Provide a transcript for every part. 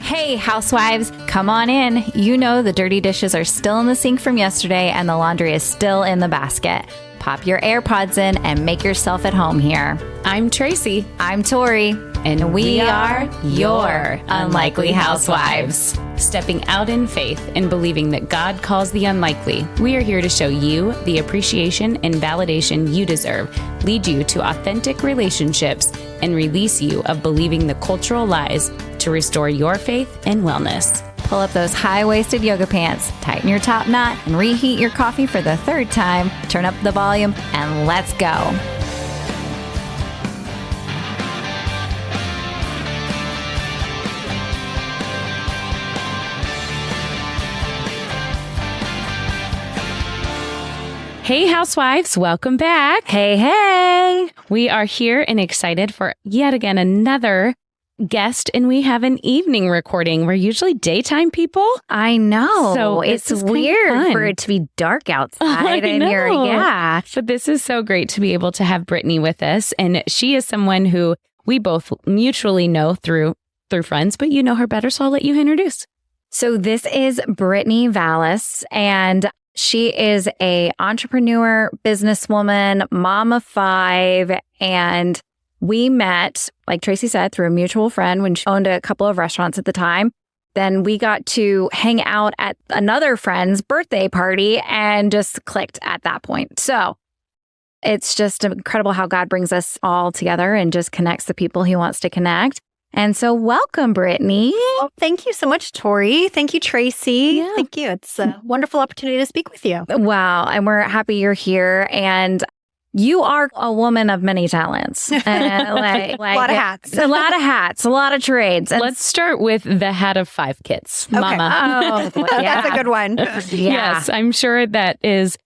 Hey, housewives, come on in. You know the dirty dishes are still in the sink from yesterday and the laundry is still in the basket. Pop your AirPods in and make yourself at home here. I'm Tracy. I'm Tori. And we are your Unlikely Housewives. Stepping out in faith and believing that God calls the unlikely, we are here to show you the appreciation and validation you deserve, lead you to authentic relationships, and release you of believing the cultural lies to restore your faith and wellness. Pull up those high-waisted yoga pants, tighten your top knot, and reheat your coffee for the third time. Turn up the volume, and let's go. Hey, housewives, welcome back. Hey. We are here and excited for yet again another guest, and we have an evening recording. We're usually daytime people. I know. So it's weird for it to be dark outside. I know. Yeah. But this is so great to be able to have Brittany with us. And she is someone who we both mutually know through friends, but you know her better, so I'll let you introduce. So this is Brittany Valis, and she is a entrepreneur, businesswoman, mom of 5, and we met, like Tracy said, through a mutual friend when she owned a couple of restaurants at the time. Then we got to hang out at another friend's birthday party and just clicked at that point. So it's just incredible how God brings us all together and just connects the people he wants to connect. And so welcome, Brittany. Well, thank you so much, Tori. Thank you, Tracy. Yeah. Thank you. It's a wonderful opportunity to speak with you. Wow. And we're happy you're here. And you are a woman of many talents. A lot of hats. A lot of hats, a lot of trades. And Let's start with the hat of 5 kids, Mama. oh, yeah. That's a good one. Yeah. Yes, I'm sure that is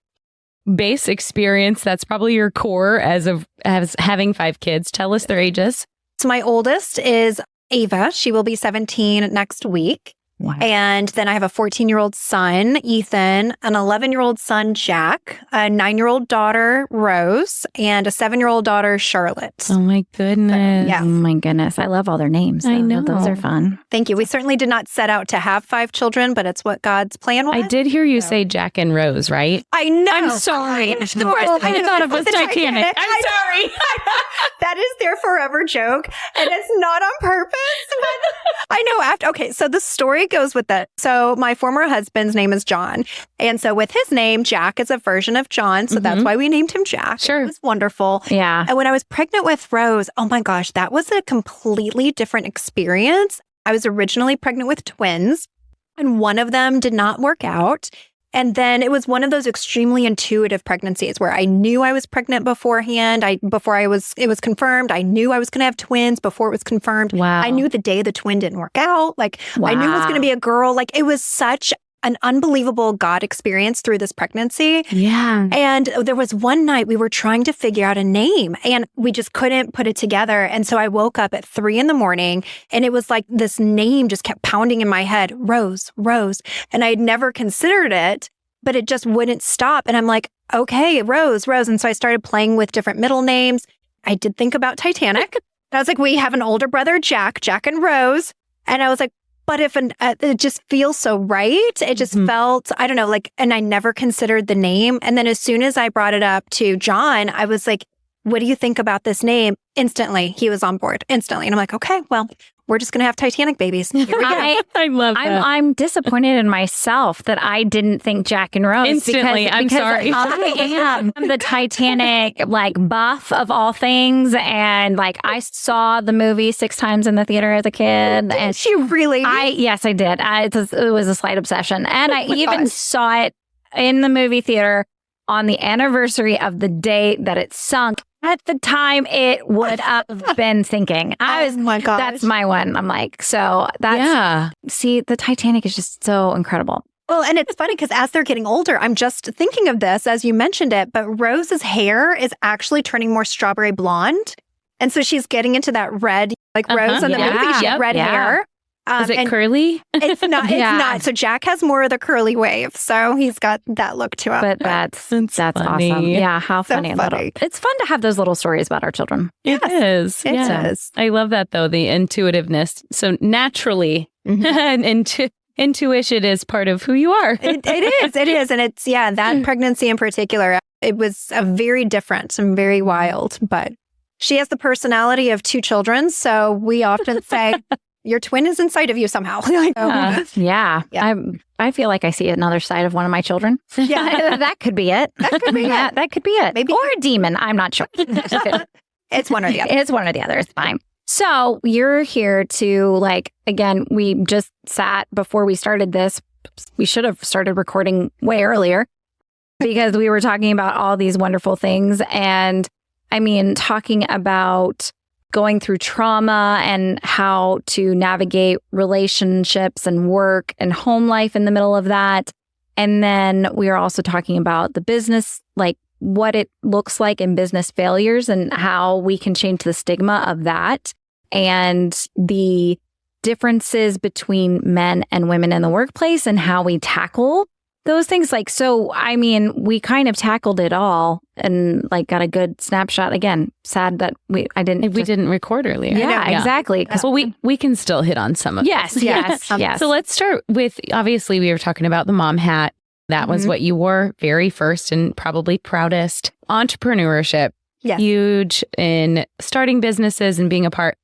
base experience. That's probably your core as having 5 kids. Tell us their ages. So my oldest is Ava. She will be 17 next week. Wow. And then I have a 14-year-old son, Ethan, an 11-year-old son, Jack, a 9-year-old daughter, Rose, and a 7-year-old daughter, Charlotte. Oh my goodness. Yeah. Oh my goodness. I love all their names. I though. know. Those are fun. Thank you. We certainly did not set out to have 5 children, but it's what God's plan was. I did hear you say Jack and Rose, right? I know. I'm sorry. I thought it was The Titanic. Titanic. I'm sorry. That is their forever joke, and it's not on purpose. But I know. Okay, so the story goes with that. So my former husband's name is John, and so with his name, Jack is a version of John, so that's why we named him Jack. Sure. It was wonderful. Yeah. And when I was pregnant with Rose, oh my gosh, that was a completely different experience. I was originally pregnant with twins, and one of them did not work out. And then it was one of those extremely intuitive pregnancies where I knew I was pregnant beforehand. It was confirmed. I knew I was going to have twins before it was confirmed. Wow. I knew the day the twin didn't work out. I knew it was going to be a girl. It was such an unbelievable God experience through this pregnancy. Yeah. And there was one night we were trying to figure out a name and we just couldn't put it together. And so I woke up at 3 a.m. and it was like this name just kept pounding in my head, Rose, Rose. And I had never considered it, but it just wouldn't stop. And I'm like, okay, Rose, Rose. And so I started playing with different middle names. I did think about Titanic. I was like, we have an older brother, Jack and Rose. And I was like, but if it just feels so right. It just felt, I don't know, and I never considered the name. And then as soon as I brought it up to John, I was like, what do you think about this name? Instantly, he was on board. Instantly. And I'm like, okay, well, we're just going to have Titanic babies. Here we go. I love that. I'm disappointed in myself that I didn't think Jack and Rose. Instantly, I'm sorry. I am the Titanic buff of all things, and I saw the movie 6 times in the theater as a kid. And She really? yes, I did. It was a slight obsession, and I even saw it in the movie theater on the anniversary of the day that it sunk. At the time, it would have been sinking. Oh my gosh. That's my one. I'm like, so that's, see, the Titanic is just so incredible. Well, and it's funny because as they're getting older, I'm just thinking of this as you mentioned it, but Rose's hair is actually turning more strawberry blonde. And so she's getting into that red, Rose in the movie, she had red hair. Is it curly? It's not. It's Yeah. not. So Jack has more of the curly wave. So he's got that look to him. But that's funny. awesome. Yeah, how So funny. funny. It's fun to have those little stories about our children. It is. It Yeah. is. I love that, though, the intuitiveness. So naturally, intuition is part of who you are. It is. It is. And it's, that pregnancy in particular, it was a very different and very wild. But she has the personality of 2 children. So we often say, your twin is inside of you somehow. Yeah. I feel like I see another side of one of my children. Yeah. That could be it. That could be it. That could be it. Maybe. Or a demon. I'm not sure. It's one or the other. It's one or the other. It's fine. So you're here to again, we just sat before we started this. We should have started recording way earlier because we were talking about all these wonderful things. And I mean, talking about going through trauma and how to navigate relationships and work and home life in the middle of that. And then we are also talking about the business, what it looks like in business failures and how we can change the stigma of that and the differences between men and women in the workplace and how we tackle those things. So, I mean, we kind of tackled it all and got a good snapshot. Again, sad that we didn't record earlier. Yeah, exactly. Well, we can still hit on some of Yes. it. So let's start with, obviously, we were talking about the mom hat. That was what you wore very first and probably proudest. Entrepreneurship, huge in starting businesses and being a part.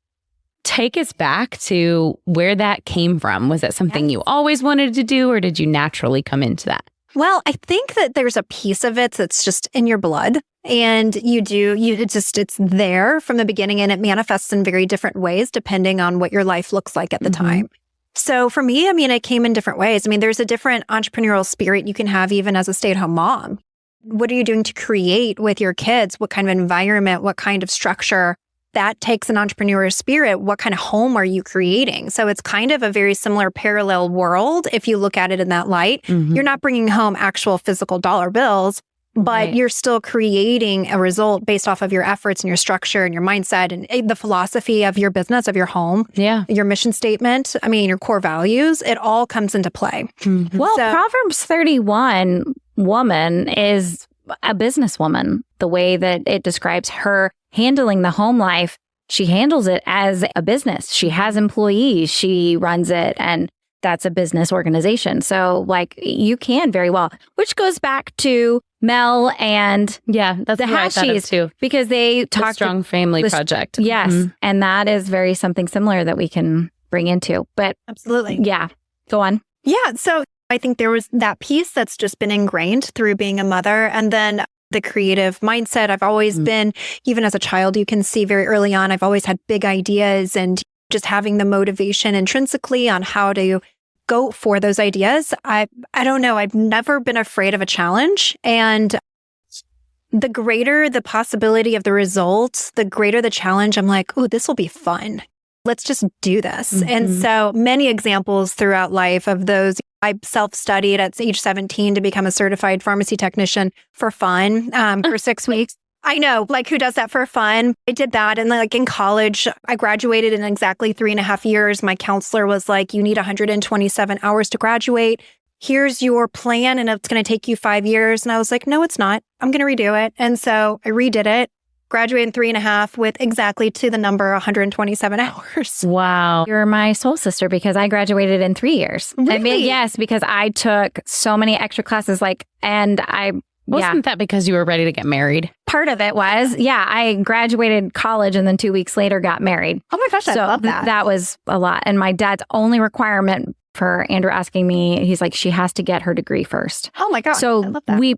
Take us back to where that came from. Was that something you always wanted to do, or did you naturally come into that? Well, I think that there's a piece of it that's just in your blood. And it's there from the beginning, and it manifests in very different ways depending on what your life looks like at the time. So for me, I mean, it came in different ways. I mean, there's a different entrepreneurial spirit you can have even as a stay-at-home mom. What are you doing to create with your kids? What kind of environment? What kind of structure? That takes an entrepreneurial spirit. What kind of home are you creating? So it's kind of a very similar parallel world if you look at it in that light. You're not bringing home actual physical dollar bills, but you're still creating a result based off of your efforts and your structure and your mindset and the philosophy of your business, of your home, your mission statement. I mean, your core values, it all comes into play. Well, Proverbs 31 woman is a businesswoman. The way that it describes her handling the home life, she handles it as a business. She has employees, she runs it, and that's a business organization. So you can very well, which goes back to Mel and that's the Hashies too, because they talk Strong Family Project. Yes. And that is very something similar that we can bring into. But absolutely. Yeah. Go on. Yeah. So I think there was that piece that's just been ingrained through being a mother. And then the creative mindset. I've always been, even as a child, you can see very early on, I've always had big ideas and just having the motivation intrinsically on how to go for those ideas. I don't know. I've never been afraid of a challenge. And the greater the possibility of the results, the greater the challenge, I'm like, oh, this will be fun. Let's just do this. And so many examples throughout life of those. I self-studied at age 17 to become a certified pharmacy technician for fun for 6 weeks. I know, who does that for fun? I did that. And in college, I graduated in exactly 3.5 years. My counselor was like, you need 127 hours to graduate. Here's your plan. And it's going to take you 5 years. And I was like, no, it's not. I'm going to redo it. And so I redid it. Graduated in 3.5 with exactly to the number 127 hours. Wow. You're my soul sister because I graduated in 3 years. Really? I mean, yes, because I took so many extra classes, Wasn't that because you were ready to get married? Part of it was, I graduated college and then 2 weeks later got married. Oh my gosh, I love that. That was a lot. And my dad's only requirement for Andrew asking me, he's like, she has to get her degree first. Oh my gosh, so I love that. we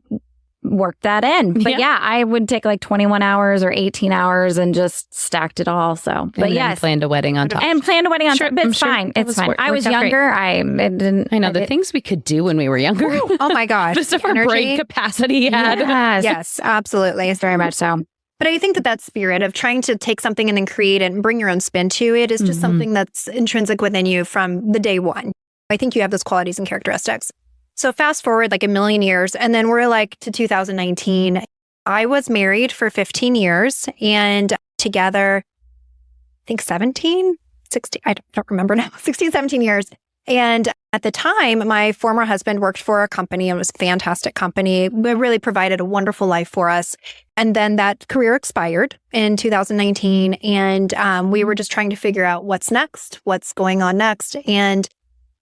worked that in. But I would take 21 hours or 18 hours and just stacked it all. So, but yes. Planned a wedding on top. And planned a wedding on top. But it's fine. It's fine. I was younger. I know the things we could do when we were younger. Oh my gosh. Just our brain capacity had. Yes, absolutely. Very much so. But I think that spirit of trying to take something and then create it and bring your own spin to it is just something that's intrinsic within you from the day one. I think you have those qualities and characteristics. So fast forward a million years, and then we're to 2019. I was married for 15 years and together, I think 17. 16, I don't remember now, 16, 17 years. And at the time, my former husband worked for a company and it was a fantastic company. It really provided a wonderful life for us. And then that career expired in 2019. And we were just trying to figure out what's next, what's going on next. And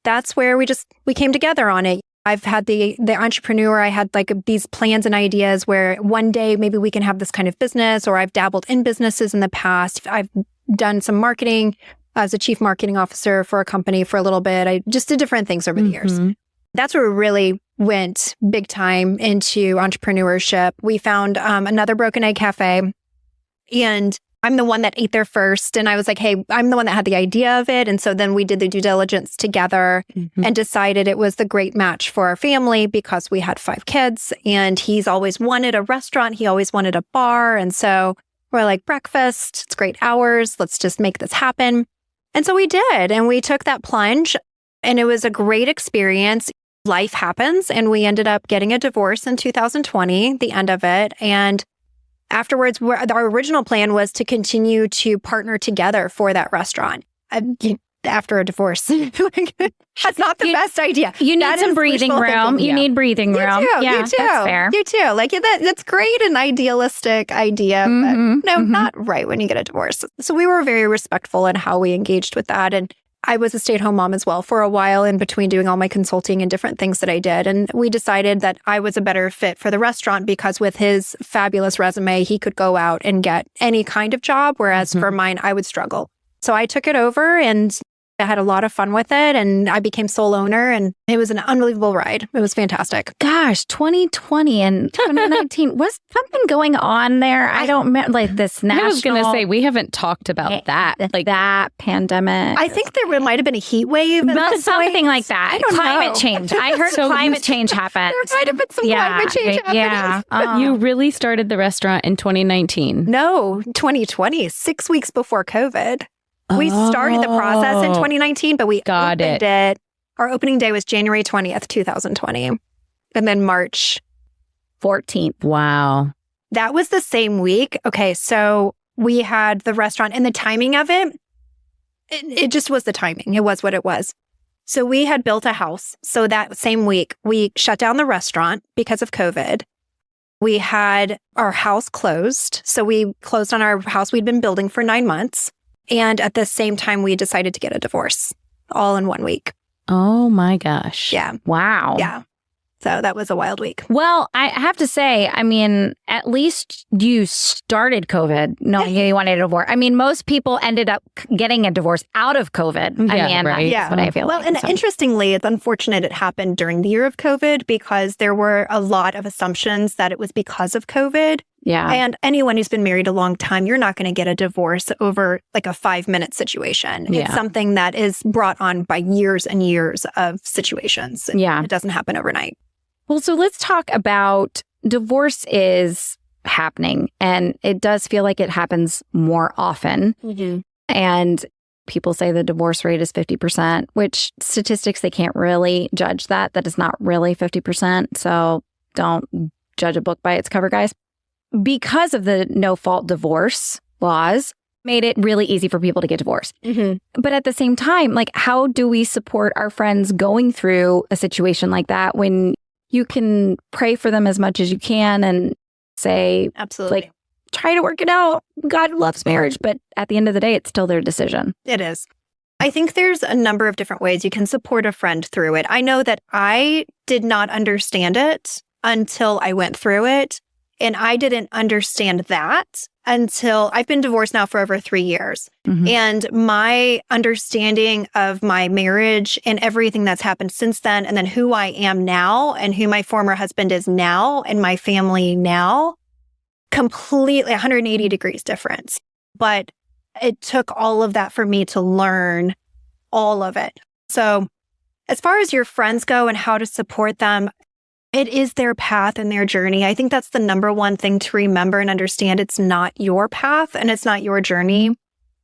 that's where we came together on it. I've had the entrepreneur, I had like these plans and ideas where one day maybe we can have this kind of business, or I've dabbled in businesses in the past. I've done some marketing. I was a chief marketing officer for a company for a little bit. I just did different things over the years. That's where we really went big time into entrepreneurship. We found another Broken Egg Cafe, and I'm the one that ate there first. And I was like, hey, I'm the one that had the idea of it. And so then we did the due diligence together and decided it was the great match for our family because we had 5 kids and he's always wanted a restaurant. He always wanted a bar. And so we're like, breakfast, it's great hours. Let's just make this happen. And so we did. And we took that plunge and it was a great experience. Life happens. And we ended up getting a divorce in 2020, the end of it. And afterwards, our original plan was to continue to partner together for that restaurant. After a divorce, that's not the best idea. You need some breathing room. You need breathing room. You too. That's fair. You too. Like that's great, an idealistic idea, but not right when you get a divorce. So we were very respectful in how we engaged with that. And I was a stay-at-home mom as well for a while in between doing all my consulting and different things that I did. And we decided that I was a better fit for the restaurant because with his fabulous resume, he could go out and get any kind of job, whereas for mine, I would struggle. So I took it over and I had a lot of fun with it, and I became sole owner, and it was an unbelievable ride. It was fantastic. Gosh, 2020 and 2019, was something going on there? I don't remember, like this national... I was going to say, we haven't talked about that. Like that pandemic. I think there might have been a heat wave. Something like that. I don't climate know. change. I heard climate change happened. There might have been some climate change happening. Yeah. You really started the restaurant in 2019. No, 2020, 6 weeks before COVID. We started the process in 2019, but we opened it. Our opening day was January 20th, 2020. And then March 14th. Wow. That was the same week. Okay, so we had the restaurant and the timing of it, it just was the timing. It was what it was. So we had built a house. So that same week, we shut down the restaurant because of COVID. We had our house closed. So we closed on our house we'd been building for 9 months. And at the same time, we decided to get a divorce all in 1 week. Oh my gosh. Yeah. Wow. Yeah. So that was a wild week. Well, I have to say, I mean, at least you started COVID knowing you wanted a divorce. I mean, most people ended up getting a divorce out of COVID. That's what I feel like. Well, and interestingly, it's unfortunate it happened during the year of COVID because there were a lot of assumptions that it was because of COVID. Yeah. And anyone who's been married a long time, you're not going to get a divorce over like a 5-minute situation. Yeah. It's something that is brought on by years and years of situations. Yeah. It doesn't happen overnight. Well, so let's talk about divorce is happening, and it does feel like it happens more often. Mm-hmm. And people say the divorce rate is 50%, which statistics, they can't really judge that. That is not really 50%. So don't judge a book by its cover, guys. Because of the no-fault divorce laws, made it really easy for people to get divorced. Mm-hmm. But at the same time, like, how do we support our friends going through a situation like that when you can pray for them as much as you can and say, absolutely, like, try to work it out. God loves marriage. But at the end of the day, it's still their decision. It is. I think there's a number of different ways you can support a friend through it. I know that I did not understand it until I went through it. And I didn't understand that until I've been divorced now for over 3 years. Mm-hmm. And my understanding of my marriage and everything that's happened since then, and then who I am now and who my former husband is now and my family now, completely 180 degrees difference. But it took all of that for me to learn all of it. So as far as your friends go and how to support them, it is their path and their journey. I think that's the number one thing to remember and understand. It's not your path and it's not your journey.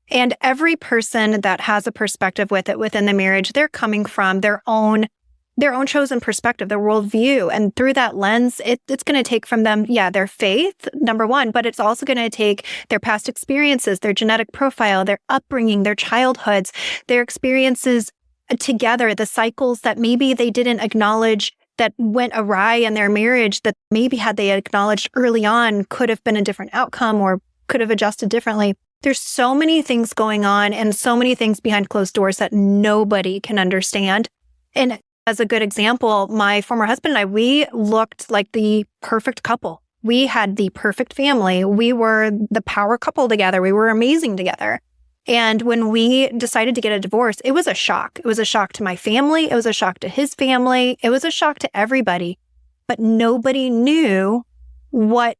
And every person that has a perspective with it within the marriage, they're coming from their own their own chosen perspective, their worldview. And through that lens, it's going to take from them, their faith, number one, but it's also going to take their past experiences, their genetic profile, their upbringing, their childhoods, their experiences together, the cycles that maybe they didn't acknowledge that went awry in their marriage, that maybe had they acknowledged early on could have been a different outcome or could have adjusted differently. There's so many things going on and so many things behind closed doors that nobody can understand. And as a good example, my former husband and I, we looked like the perfect couple. We had the perfect family. We were the power couple together. We were amazing together. And when we decided to get a divorce, it was a shock. It was a shock to my family. It was a shock to his family. It was a shock to everybody. But nobody knew what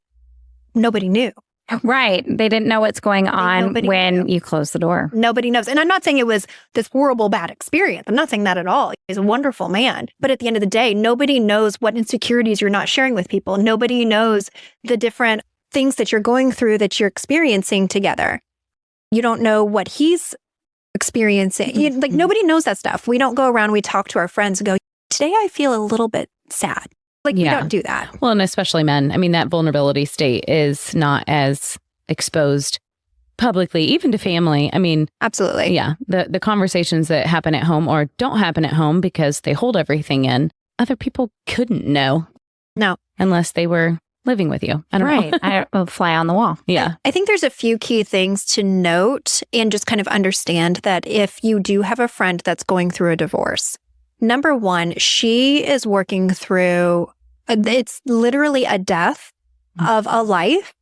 nobody knew. Right. They didn't know what's going on when you close the door. Nobody knows. And I'm not saying it was this horrible, bad experience. I'm not saying that at all. He's a wonderful man. But at the end of the day, nobody knows what insecurities you're not sharing with people. Nobody knows the different things that you're going through that you're experiencing together. You don't know what he's experiencing. Nobody knows that stuff. We don't go around, we talk to our friends and go, today I feel a little bit sad. We don't do that. Well, and especially men. I mean, that vulnerability state is not as exposed publicly, even to family. I mean, absolutely. Yeah. The conversations that happen at home or don't happen at home because they hold everything in, other people couldn't know. No. Unless they were living with you. I don't know. I will fly on the wall. Yeah. I think there's a few key things to note and just kind of understand that if you do have a friend that's going through a divorce, number one, she is working through, it's literally a death of a life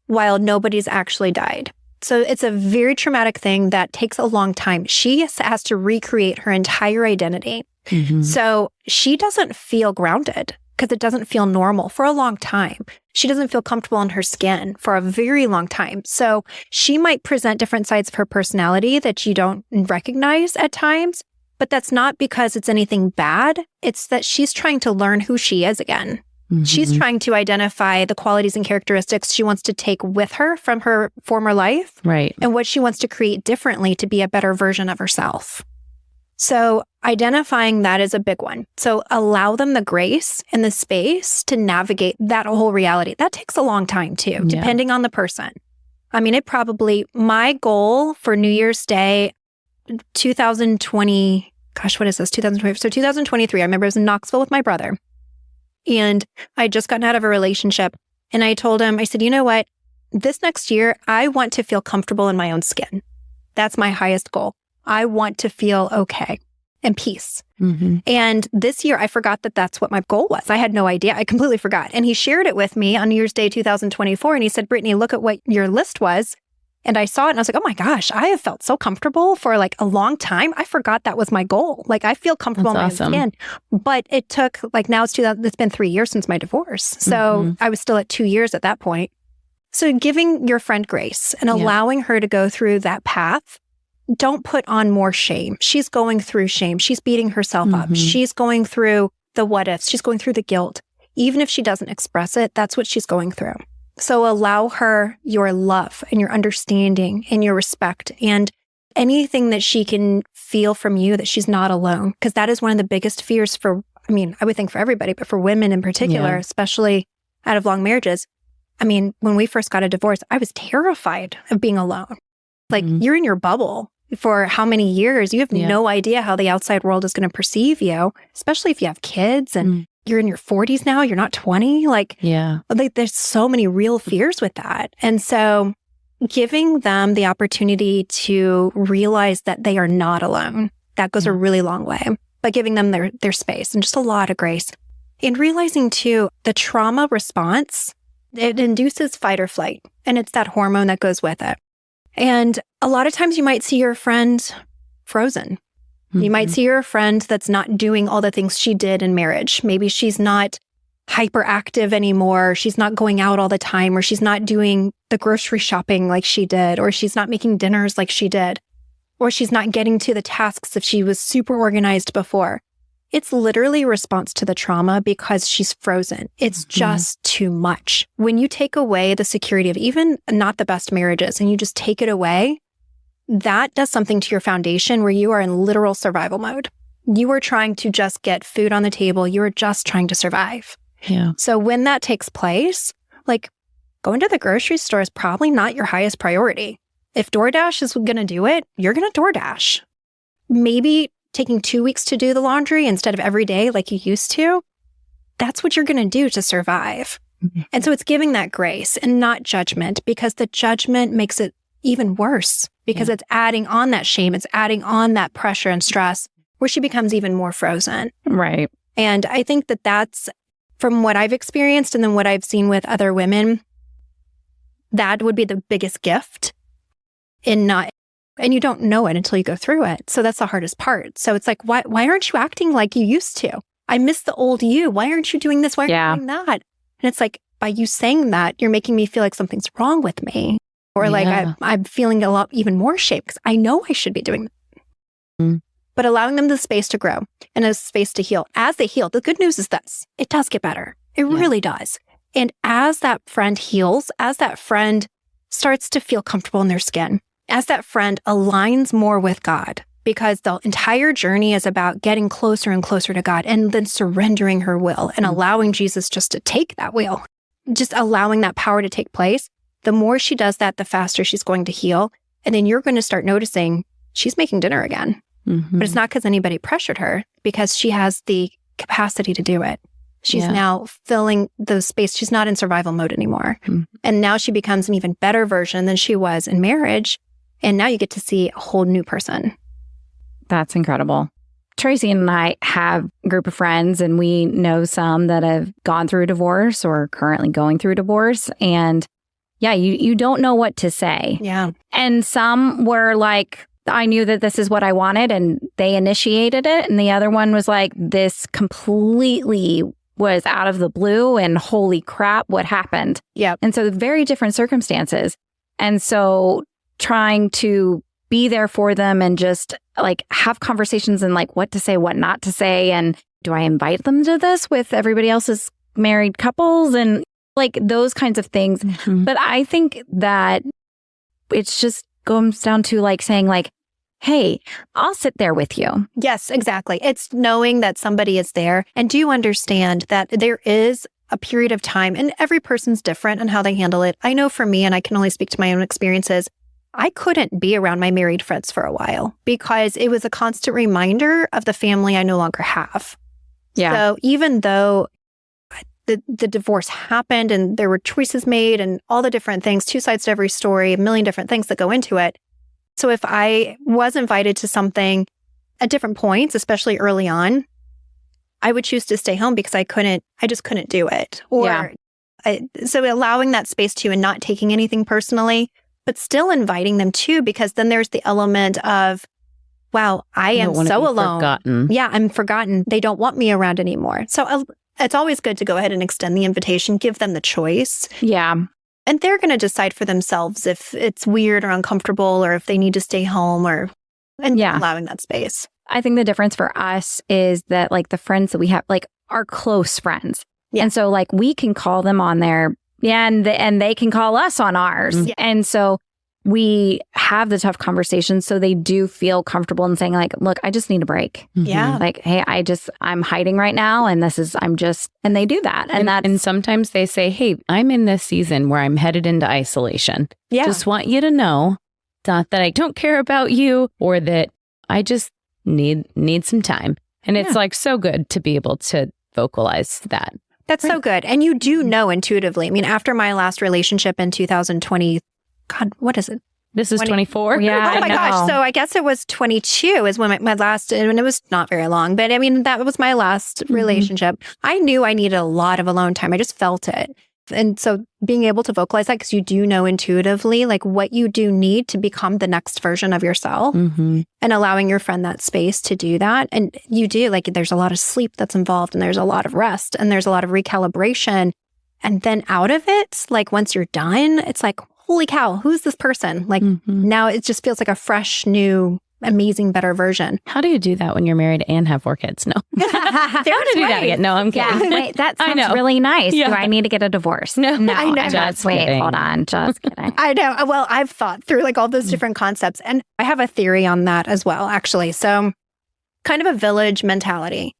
while nobody's actually died. So it's a very traumatic thing that takes a long time. She has to recreate her entire identity. Mm-hmm. So she doesn't feel grounded because it doesn't feel normal for a long time. She doesn't feel comfortable in her skin for a very long time. So she might present different sides of her personality that you don't recognize at times. But that's not because it's anything bad. It's that she's trying to learn who she is again. Mm-hmm. She's trying to identify the qualities and characteristics she wants to take with her from her former life. Right. And what she wants to create differently to be a better version of herself. So identifying that is a big one. So allow them the grace and the space to navigate that whole reality. That takes a long time too, depending on the person. I mean, my goal for New Year's Day, 2020, gosh, what is this? 2020. So 2023, I remember I was in Knoxville with my brother and I had just gotten out of a relationship. And I told him, I said, you know what? This next year, I want to feel comfortable in my own skin. That's my highest goal. I want to feel okay and peace. Mm-hmm. And this year, I forgot that that's what my goal was. I had no idea. I completely forgot. And he shared it with me on New Year's Day, 2024. And he said, Brittany, look at what your list was. And I saw it and I was like, oh my gosh, I have felt so comfortable for like a long time. I forgot that was my goal. Like I feel comfortable in my skin. But it took now it's been 3 years since my divorce. So I was still at 2 years at that point. So giving your friend grace and allowing her to go through that path. Don't put on more shame. She's going through shame. She's beating herself up. She's going through the what ifs. She's going through the guilt. Even if she doesn't express it, that's what she's going through. So allow her your love and your understanding and your respect and anything that she can feel from you, that she's not alone. Because that is one of the biggest fears I would think for everybody, but for women in particular, especially out of long marriages. I mean, when we first got a divorce, I was terrified of being alone. Like you're in your bubble for how many years? You have no idea how the outside world is going to perceive you, especially if you have kids and you're in your 40s now, you're not 20. There's so many real fears with that. And so giving them the opportunity to realize that they are not alone, that goes a really long way. But giving them their space and just a lot of grace. And realizing too, the trauma response, it induces fight or flight. And it's that hormone that goes with it. And a lot of times you might see your friend frozen. You might see your friend that's not doing all the things she did in marriage. Maybe she's not hyperactive anymore. She's not going out all the time, or she's not doing the grocery shopping like she did, or she's not making dinners like she did, or she's not getting to the tasks if she was super organized before. It's literally a response to the trauma because she's frozen. It's just too much. When you take away the security of even not the best marriages and you just take it away, that does something to your foundation where you are in literal survival mode. You were trying to just get food on the table. You were just trying to survive. Yeah. So when that takes place, like going to the grocery store is probably not your highest priority. If DoorDash is going to do it, you're going to DoorDash. Maybe taking 2 weeks to do the laundry instead of every day like you used to. That's what you're going to do to survive. Mm-hmm. And so it's giving that grace and not judgment, because the judgment makes it even worse, because it's adding on that shame. It's adding on that pressure and stress where she becomes even more frozen. Right. And I think that that's, from what I've experienced and then what I've seen with other women, that would be the biggest gift in not, and you don't know it until you go through it. So that's the hardest part. So it's like, why aren't you acting like you used to? I miss the old you. Why aren't you doing this? Why aren't you doing that? And it's like, by you saying that, you're making me feel like something's wrong with me. Or like I'm feeling a lot even more shame because I know I should be doing that. Mm. But allowing them the space to grow and a space to heal. As they heal, the good news is this: it does get better. It really does. And as that friend heals, as that friend starts to feel comfortable in their skin, as that friend aligns more with God, because the entire journey is about getting closer and closer to God and then surrendering her will and allowing Jesus just to take that will, just allowing that power to take place. The more she does that, the faster she's going to heal. And then you're going to start noticing she's making dinner again. Mm-hmm. But it's not because anybody pressured her, because she has the capacity to do it. She's now filling those space. She's not in survival mode anymore. Mm-hmm. And now she becomes an even better version than she was in marriage. And now you get to see a whole new person. That's incredible. Tracy and I have a group of friends, and we know some that have gone through divorce or are currently going through divorce. And you don't know what to say. Yeah. And some were like, I knew that this is what I wanted, and they initiated it. And the other one was like, this completely was out of the blue, and holy crap, what happened? Yeah. And so very different circumstances. And so trying to be there for them and just like have conversations and like what to say, what not to say. And do I invite them to this with everybody else's married couples and like those kinds of things? Mm-hmm. But I think that it's just comes down to like saying like, hey, I'll sit there with you. Yes, exactly. It's knowing that somebody is there. And do you understand that there is a period of time, and every person's different on how they handle it. I know for me, and I can only speak to my own experiences, I couldn't be around my married friends for a while because it was a constant reminder of the family I no longer have. Yeah. So even though the divorce happened and there were choices made and all the different things, two sides to every story, a million different things that go into it. So if I was invited to something at different points, especially early on, I would choose to stay home because I just couldn't do it. Or so allowing that space too and not taking anything personally, but still inviting them too, because then there's the element of, wow, I am so alone. Forgotten. Yeah, I'm forgotten. They don't want me around anymore. So it's always good to go ahead and extend the invitation, give them the choice. Yeah. And they're going to decide for themselves if it's weird or uncomfortable or if they need to stay home and allowing that space. I think the difference for us is that like the friends that we have, like our close friends. Yeah. And so like we can call them on their, and they can call us on ours. Yeah. And so we have the tough conversations so they do feel comfortable in saying like, look, I just need a break. Yeah. Like, hey, I'm hiding right now and and they do that. And sometimes they say, hey, I'm in this season where I'm headed into isolation. Yeah. Just want you to know, not that I don't care about you or that I just need some time. And it's like so good to be able to vocalize that. That's so good. And you do know intuitively. I mean, after my last relationship in 2020, God, what is it? This is 24? Yeah. Oh my gosh. So I guess it was 22 is when my last, and it was not very long, but I mean, that was my last relationship. I knew I needed a lot of alone time. I just felt it. And so being able to vocalize that, because you do know intuitively, like what you do need to become the next version of yourself and allowing your friend that space to do that. And you do, like, there's a lot of sleep that's involved and there's a lot of rest and there's a lot of recalibration. And then out of it, like once you're done, it's like, holy cow, who's this person? Like now it just feels like a fresh, new, amazing, better version. How do you do that when you're married and have 4 kids? No. How to do that again? No, I'm kidding. Yeah, wait, that sounds really nice. Yeah. Do I need to get a divorce? No, I know. Hold on. Just kidding. I know. Well, I've thought through like all those different concepts and I have a theory on that as well, actually. So kind of a village mentality.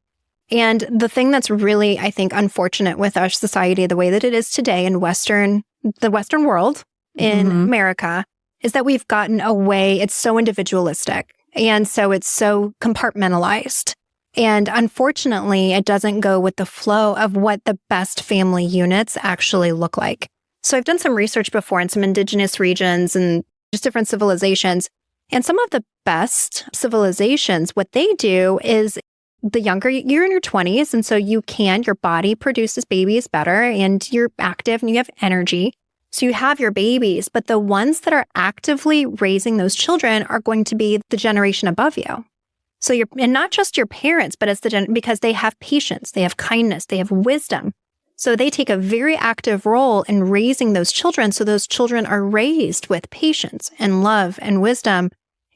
And the thing that's really, I think, unfortunate with our society, the way that it is today in the Western world, in America, is that we've gotten away. It's so individualistic. And so it's so compartmentalized. And unfortunately, it doesn't go with the flow of what the best family units actually look like. So I've done some research before in some indigenous regions and just different civilizations. And some of the best civilizations, what they do is the younger you're in your 20s. And so your body produces babies better and you're active and you have energy. So you have your babies, but the ones that are actively raising those children are going to be the generation above you. So and not just your parents, but it's because they have patience, they have kindness, they have wisdom. So they take a very active role in raising those children. So those children are raised with patience and love and wisdom.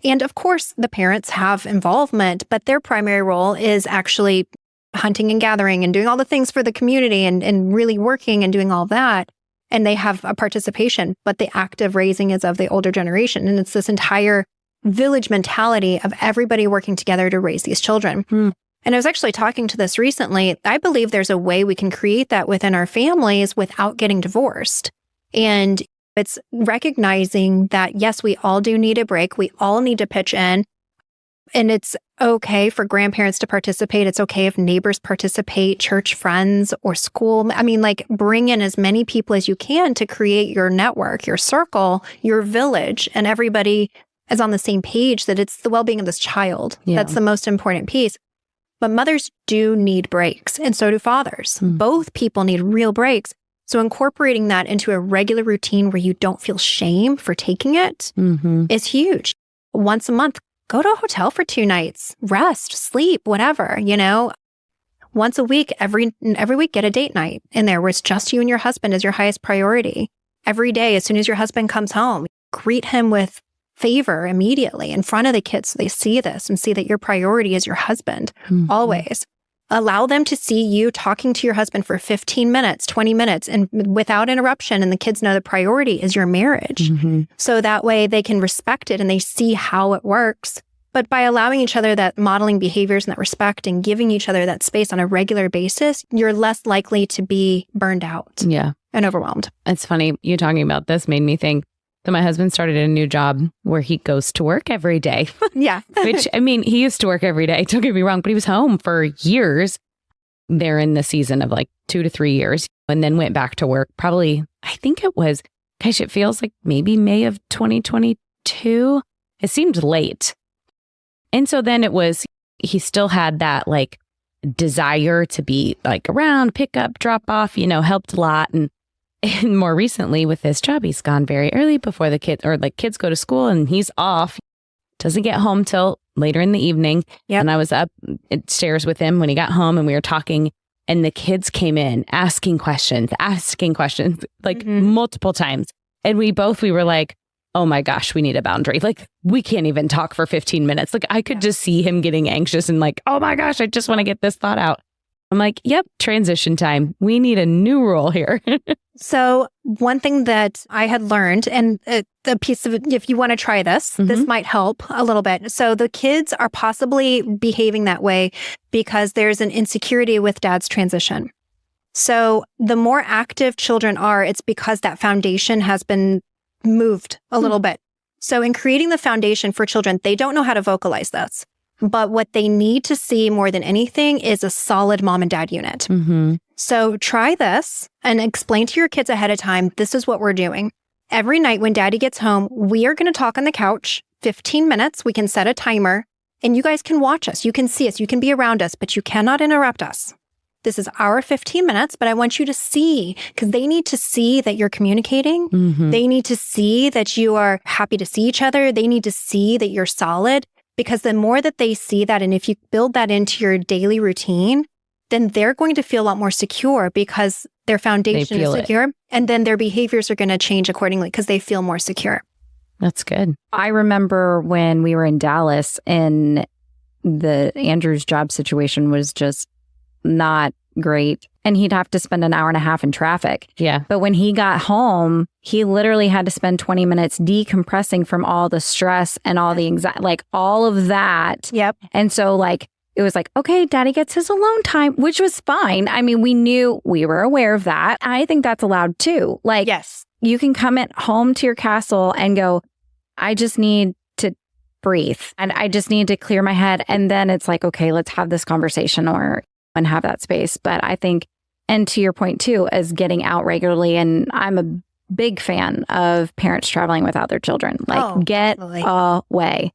And of course, the parents have involvement, but their primary role is actually hunting and gathering and doing all the things for the community and really working and doing all that. And they have a participation, but the active raising is of the older generation. And it's this entire village mentality of everybody working together to raise these children. And I was actually talking to this recently. I believe there's a way we can create that within our families without getting divorced. And it's recognizing that, yes, we all do need a break. We all need to pitch in. And it's okay for grandparents to participate. It's okay if neighbors participate, church friends or school. I mean, like bring in as many people as you can to create your network, your circle, your village, and everybody is on the same page that it's the well-being of this child. Yeah. That's the most important piece. But mothers do need breaks, and so do fathers. Both people need real breaks. So incorporating that into a regular routine where you don't feel shame for taking it is huge. Once a month, go to a hotel for 2 nights, rest, sleep, whatever, Once a week, every week, get a date night in there where it's just you and your husband as your highest priority. Every day, as soon as your husband comes home, greet him with favor immediately in front of the kids so they see this and see that your priority is your husband, always. Allow them to see you talking to your husband for 15 minutes, 20 minutes, and without interruption, and the kids know the priority is your marriage. So that way they can respect it and they see how it works. But by allowing each other that modeling behaviors and that respect and giving each other that space on a regular basis, you're less likely to be burned out and overwhelmed. It's funny, you talking about this made me think that my husband started a new job where he goes to work every day. Which, I mean, he used to work every day. Don't get me wrong, but he was home for years there in the season of like 2 to 3 years and then went back to work. Probably, I think it was, gosh, it feels like maybe May of 2022. It seemed late. And so then it was, he still had that like desire to be like around, pick up, drop off, helped a lot. And more recently with this job, he's gone very early before the kids kids go to school and he's off. Doesn't get home till later in the evening. And I was upstairs with him when he got home and we were talking and the kids came in asking questions like multiple times. And we were like, oh my gosh, we need a boundary. Like we can't even talk for 15 minutes. Like I could just see him getting anxious and like, oh my gosh, I just want to get this thought out. I'm like, yep, transition time. We need a new rule here. So one thing that I had learned, and the piece of it, if you want to try this, this might help a little bit. So the kids are possibly behaving that way because there's an insecurity with dad's transition. So the more active children are, it's because that foundation has been moved a little bit. So in creating the foundation for children, they don't know how to vocalize this. But what they need to see more than anything is a solid mom and dad unit. So try this and explain to your kids ahead of time, this is what we're doing. Every night when daddy gets home, we are going to talk on the couch, 15 minutes. We can set a timer and you guys can watch us. You can see us. You can be around us, but you cannot interrupt us. This is our 15 minutes, but I want you to see, because they need to see that you're communicating. They need to see that you are happy to see each other. They need to see that you're solid. Because the more that they see that, and if you build that into your daily routine, then they're going to feel a lot more secure because their foundation is secure. And then their behaviors are going to change accordingly because they feel more secure. That's good. I remember when we were in Dallas and Andrew's job situation was just not great. And he'd have to spend an hour and a half in traffic. But when he got home, he literally had to spend 20 minutes decompressing from all the stress and all the anxiety, like all of that. And so like it was like, okay, daddy gets his alone time, which was fine. I mean, we were aware of that. I think that's allowed too. Like, Yes. you can come at home to your castle and go, I just need to breathe and I just need to clear my head. And then it's like, okay, let's have this conversation and have that space. But I think, and to your point too, is getting out regularly. And I'm a big fan of parents traveling without their children. Like, get away.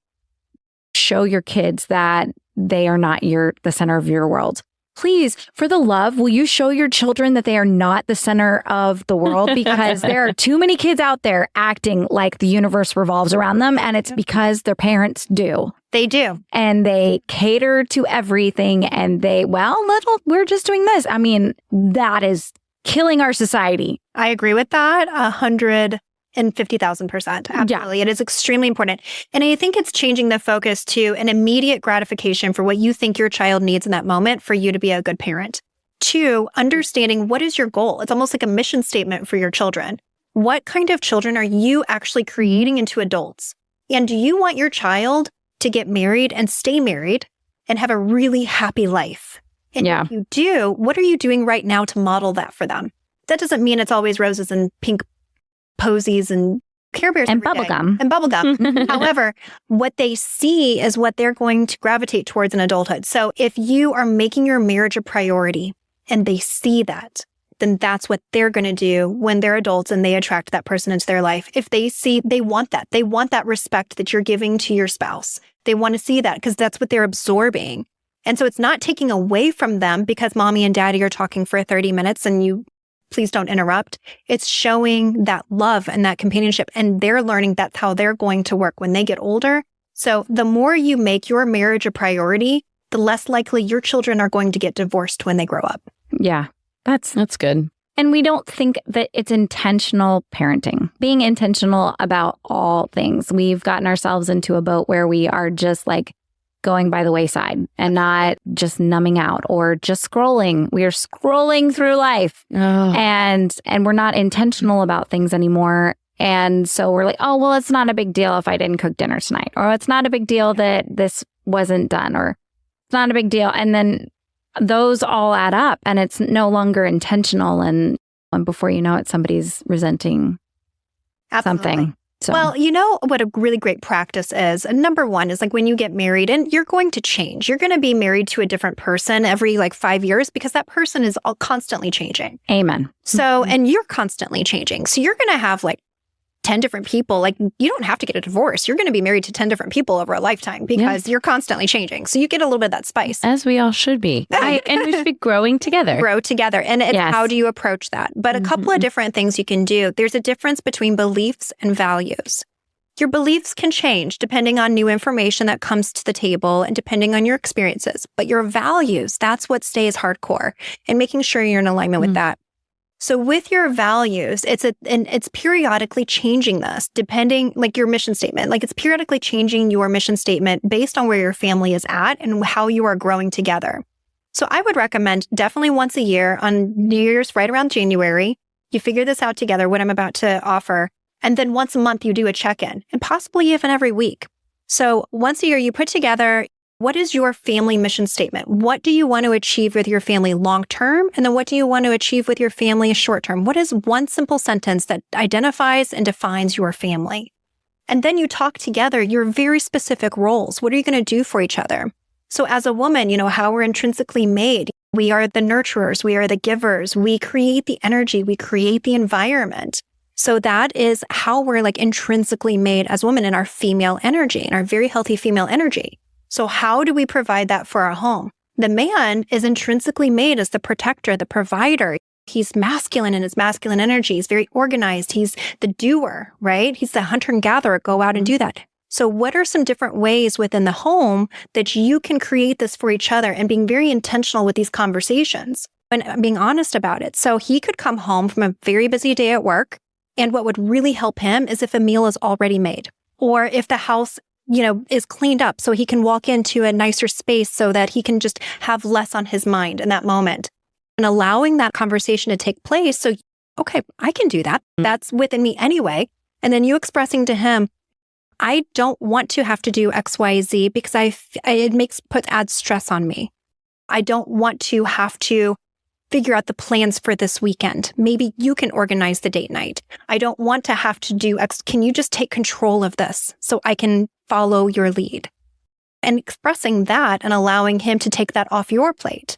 Show your kids that they are not the center of your world. Please, for the love, will you show your children that they are not the center of the world? Because there are too many kids out there acting like the universe revolves around them. And it's because their parents do. They do. And they cater to everything. And we're just doing this. I mean, that is killing our society. I agree with that 150,000%. Absolutely. Yeah. It is extremely important. And I think it's changing the focus to an immediate gratification for what you think your child needs in that moment for you to be a good parent. 2, understanding what is your goal. It's almost like a mission statement for your children. What kind of children are you actually creating into adults? And do you want your child to get married and stay married and have a really happy life? And if you do, what are you doing right now to model that for them? That doesn't mean it's always roses and pink posies and Care Bears and bubblegum. And bubblegum. However, what they see is what they're going to gravitate towards in adulthood. So if you are making your marriage a priority and they see that, then that's what they're going to do when they're adults and they attract that person into their life. If they see, they want that respect that you're giving to your spouse. They want to see that because that's what they're absorbing. And so it's not taking away from them because mommy and daddy are talking for 30 minutes and you please don't interrupt. It's showing that love and that companionship, and they're learning that's how they're going to work when they get older. So the more you make your marriage a priority, the less likely your children are going to get divorced when they grow up. Yeah, that's good. And we don't think that it's intentional parenting, being intentional about all things. We've gotten ourselves into a boat where we are just like going by the wayside and not just numbing out or just scrolling. We are scrolling through life and we're not intentional about things anymore. And so we're like, oh, well, it's not a big deal if I didn't cook dinner tonight, or it's not a big deal that this wasn't done, or it's not a big deal. And then those all add up and it's no longer intentional. And before you know it, somebody's resenting something. So. Well, you know what a really great practice is? Number one is like when you get married and you're going to change. You're going to be married to a different person every 5 years because that person is constantly changing. Amen. So, and you're constantly changing. So you're going to have 10 different people. You don't have to get a divorce. You're going to be married to 10 different people over a lifetime because you're constantly changing. So you get a little bit of that spice. As we all should be. And we should be growing together. Grow together. And it's how do you approach that? But a couple of different things you can do. There's a difference between beliefs and values. Your beliefs can change depending on new information that comes to the table and depending on your experiences. But your values, that's what stays hardcore, and making sure you're in alignment with that. So with your values, it's periodically changing this depending, your mission statement, it's periodically changing your mission statement based on where your family is at and how you are growing together. So I would recommend definitely once a year on New Year's, right around January, you figure this out together, what I'm about to offer. And then once a month, you do a check-in, and possibly even every week. So once a year, you put together, what is your family mission statement? What do you want to achieve with your family long-term? And then what do you want to achieve with your family short-term? What is one simple sentence that identifies and defines your family? And then you talk together your very specific roles. What are you going to do for each other? So as a woman, how we're intrinsically made. We are the nurturers. We are the givers. We create the energy. We create the environment. So that is how we're intrinsically made as women in our female energy, in our very healthy female energy. So how do we provide that for our home? The man is intrinsically made as the protector, the provider. He's masculine in his masculine energy. He's very organized. He's the doer, right? He's the hunter and gatherer. Go out and do that. So what are some different ways within the home that you can create this for each other, and being very intentional with these conversations and being honest about it? So he could come home from a very busy day at work, and what would really help him is if a meal is already made, or if the house is cleaned up so he can walk into a nicer space so that he can just have less on his mind in that moment. And allowing that conversation to take place. So, okay, I can do that. That's within me anyway. And then you expressing to him, I don't want to have to do X, Y, Z because it adds stress on me. I don't want to have to figure out the plans for this weekend. Maybe you can organize the date night. I don't want to have to do X. Can you just take control of this so I can follow your lead? And expressing that and allowing him to take that off your plate.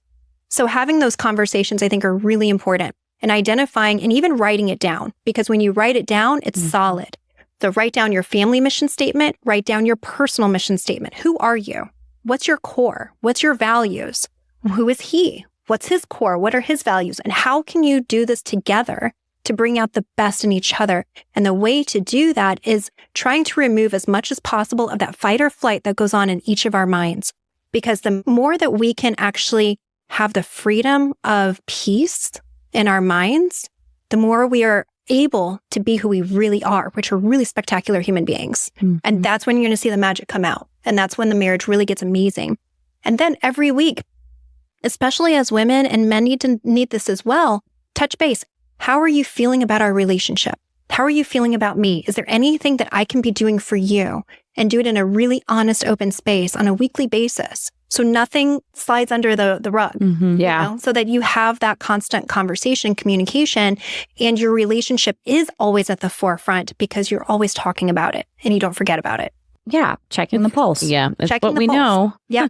So having those conversations, I think, are really important, and identifying and even writing it down, because when you write it down, it's solid. So write down your family mission statement, write down your personal mission statement. Who are you? What's your core? What's your values? Who is he? What's his core? What are his values? And how can you do this together to bring out the best in each other? And the way to do that is trying to remove as much as possible of that fight or flight that goes on in each of our minds. Because the more that we can actually have the freedom of peace in our minds, the more we are able to be who we really are, which are really spectacular human beings. And that's when you're going to see the magic come out. And that's when the marriage really gets amazing. And then every week, especially as women, and men need this as well, touch base. How are you feeling about our relationship? How are you feeling about me? Is there anything that I can be doing for you? And do it in a really honest, open space on a weekly basis. So nothing slides under the rug. Yeah. So that you have that constant conversation, communication, and your relationship is always at the forefront because you're always talking about it and you don't forget about it. Yeah. Checking the pulse. Yeah. That's Checking what the we pulse. know. Yeah.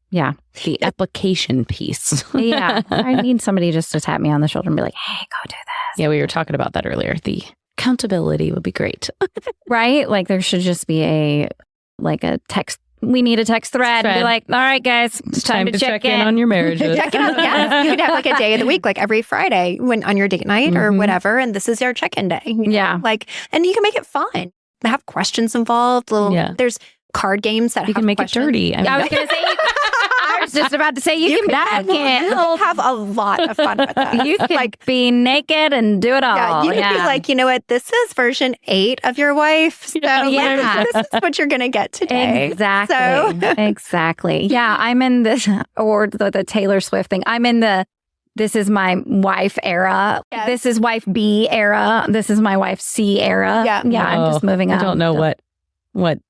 Yeah. The application piece. Yeah. I need somebody just to tap me on the shoulder and be like, hey, go do this. Yeah, we were talking about that earlier. The accountability would be great. Right? Like there should just be a text. We need a text thread and be like, all right, guys, it's time to check in on your marriages. Check in on, yeah. You could have like a day of the week, like every Friday when on your date night or whatever. And this is your check-in day. Yeah. And you can make it fun. Have questions involved. There's card games that you can make questions. it dirty. I was going to say, I was just about to say, you can have a lot of fun with that. You can be naked and do it all. Yeah, you can be like, you know what? This is version 8 of your wife. So this is what you're going to get today. Exactly. So. Exactly. Yeah, I'm in this, or the Taylor Swift thing. I'm in this is my wife era. Yes. This is wife B era. This is my wife C era. Yeah. I'm just moving on. I don't know what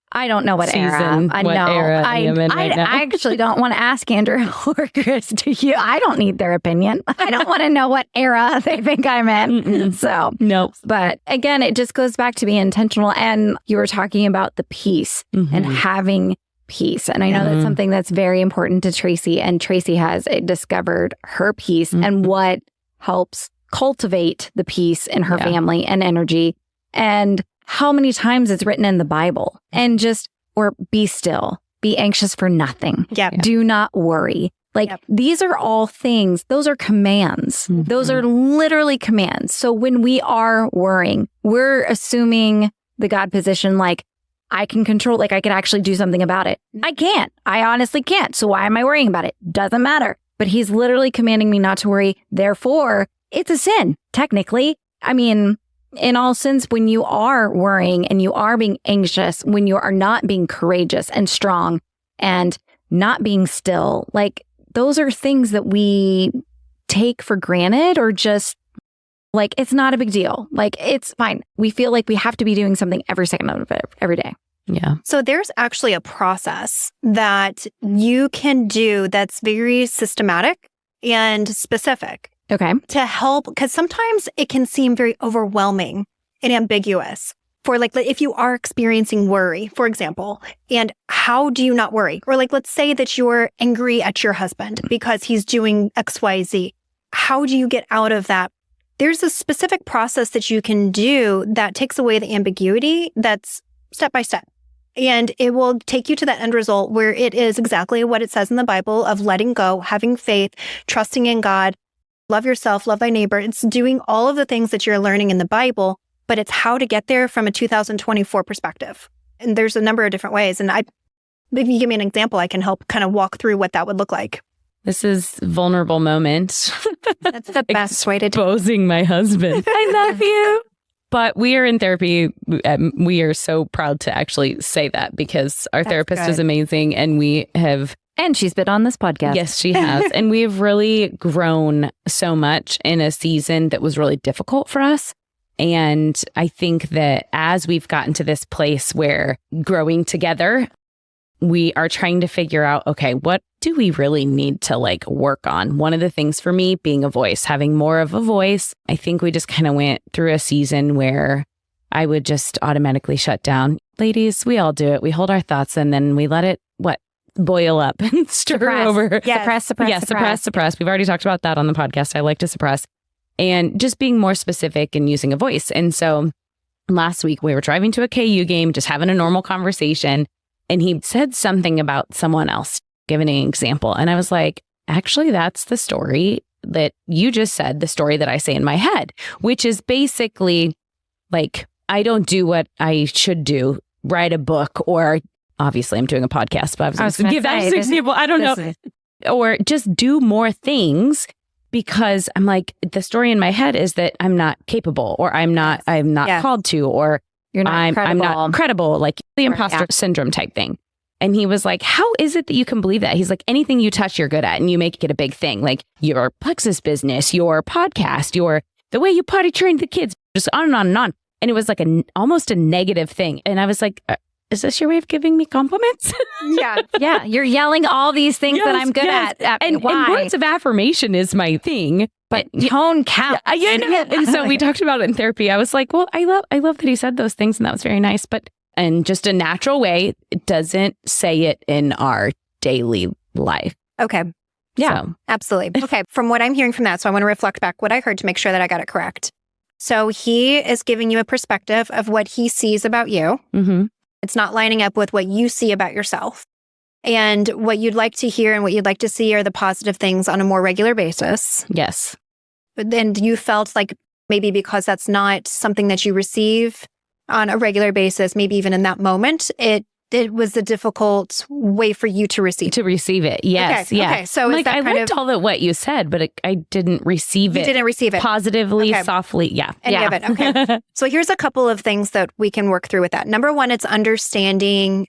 I don't know what season, era. I what know. era I am in right now. I actually don't want to ask Andrew or Chris. Do you? I don't need their opinion. I don't want to know what era they think I'm in. So, no. But again, it just goes back to being intentional. And you were talking about the peace and having peace. And I know that's something that's very important to Tracy. And Tracy has discovered her peace and what helps cultivate the peace in her family and energy. And how many times it's written in the Bible, and or be still, be anxious for nothing. Yeah. Do not worry. These are all things. Those are commands. Those are literally commands. So when we are worrying, we're assuming the God position, I can control, I could actually do something about it. I can't. I honestly can't. So why am I worrying about it? Doesn't matter. But he's literally commanding me not to worry. Therefore, it's a sin, technically. I mean, in all sense, when you are worrying and you are being anxious, when you are not being courageous and strong and not being still, those are things that we take for granted, or just it's not a big deal. It's fine. We feel like we have to be doing something every second of it, every day. Yeah. So there's actually a process that you can do that's very systematic and specific. Okay. To help, because sometimes it can seem very overwhelming and ambiguous for if you are experiencing worry, for example, and how do you not worry? Or let's say that you're angry at your husband because he's doing XYZ. How do you get out of that? There's a specific process that you can do that takes away the ambiguity. That's step by step. And it will take you to that end result where it is exactly what it says in the Bible of letting go, having faith, trusting in God. Love yourself, love thy neighbor. It's doing all of the things that you're learning in the Bible, but it's how to get there from a 2024 perspective. And there's a number of different ways. And if you give me an example, I can help kind of walk through what that would look like. This is vulnerable moment. That's the best way to do it. Exposing my husband. I love you. But we are in therapy. We are so proud to actually say that because our therapist is amazing, and we have... And she's been on this podcast. Yes, she has. And we've really grown so much in a season that was really difficult for us. And I think that as we've gotten to this place where growing together, we are trying to figure out, okay, what do we really need to like work on? One of the things for me being a voice, having more of a voice, I think we just kind of went through a season where I would just automatically shut down. Ladies, we all do it. We hold our thoughts and then we let it, boil up and stir over. Yes. Suppress. We've already talked about that on the podcast. I like to suppress. And just being more specific and using a voice. And so last week we were driving to a KU game, just having a normal conversation. And he said something about someone else, giving an example. And I was like, actually, that's the story that you just said, the story that I say in my head, which is basically like, I don't do what I should do, write a book, or obviously I'm doing a podcast, but I was going to give that as an example. I don't know. Or just do more things. Because I'm like, the story in my head is that I'm not capable, or I'm not called to, or I'm not credible, like the imposter syndrome type thing. And he was like, how is it that you can believe that? He's like, anything you touch, you're good at, and you make it a big thing. Like your plexus business, your podcast, the way you potty train the kids, just on and on and on. And it was like almost a negative thing. And I was like, is this your way of giving me compliments? Yeah. You're yelling all these things that I'm good at. And words of affirmation is my thing. But tone counts. And so we talked about it in therapy. I was like, well, I love that he said those things and that was very nice. But in just a natural way, it doesn't say it in our daily life. Okay. Yeah, so. Absolutely. Okay. From what I'm hearing from that, so I want to reflect back what I heard to make sure that I got it correct. So he is giving you a perspective of what he sees about you. Mm-hmm. It's not lining up with what you see about yourself. And what you'd like to hear and what you'd like to see are the positive things on a more regular basis. Yes. But then you felt like maybe because that's not something that you receive on a regular basis, maybe even in that moment, it was a difficult way for you to receive. To receive it. Yes. Okay. Yeah. Okay. So like, I liked all of what you said, but I didn't receive it. You didn't receive it. Positively, softly. Yeah. Any of it. Okay. So here's a couple of things that we can work through with that. Number one, it's understanding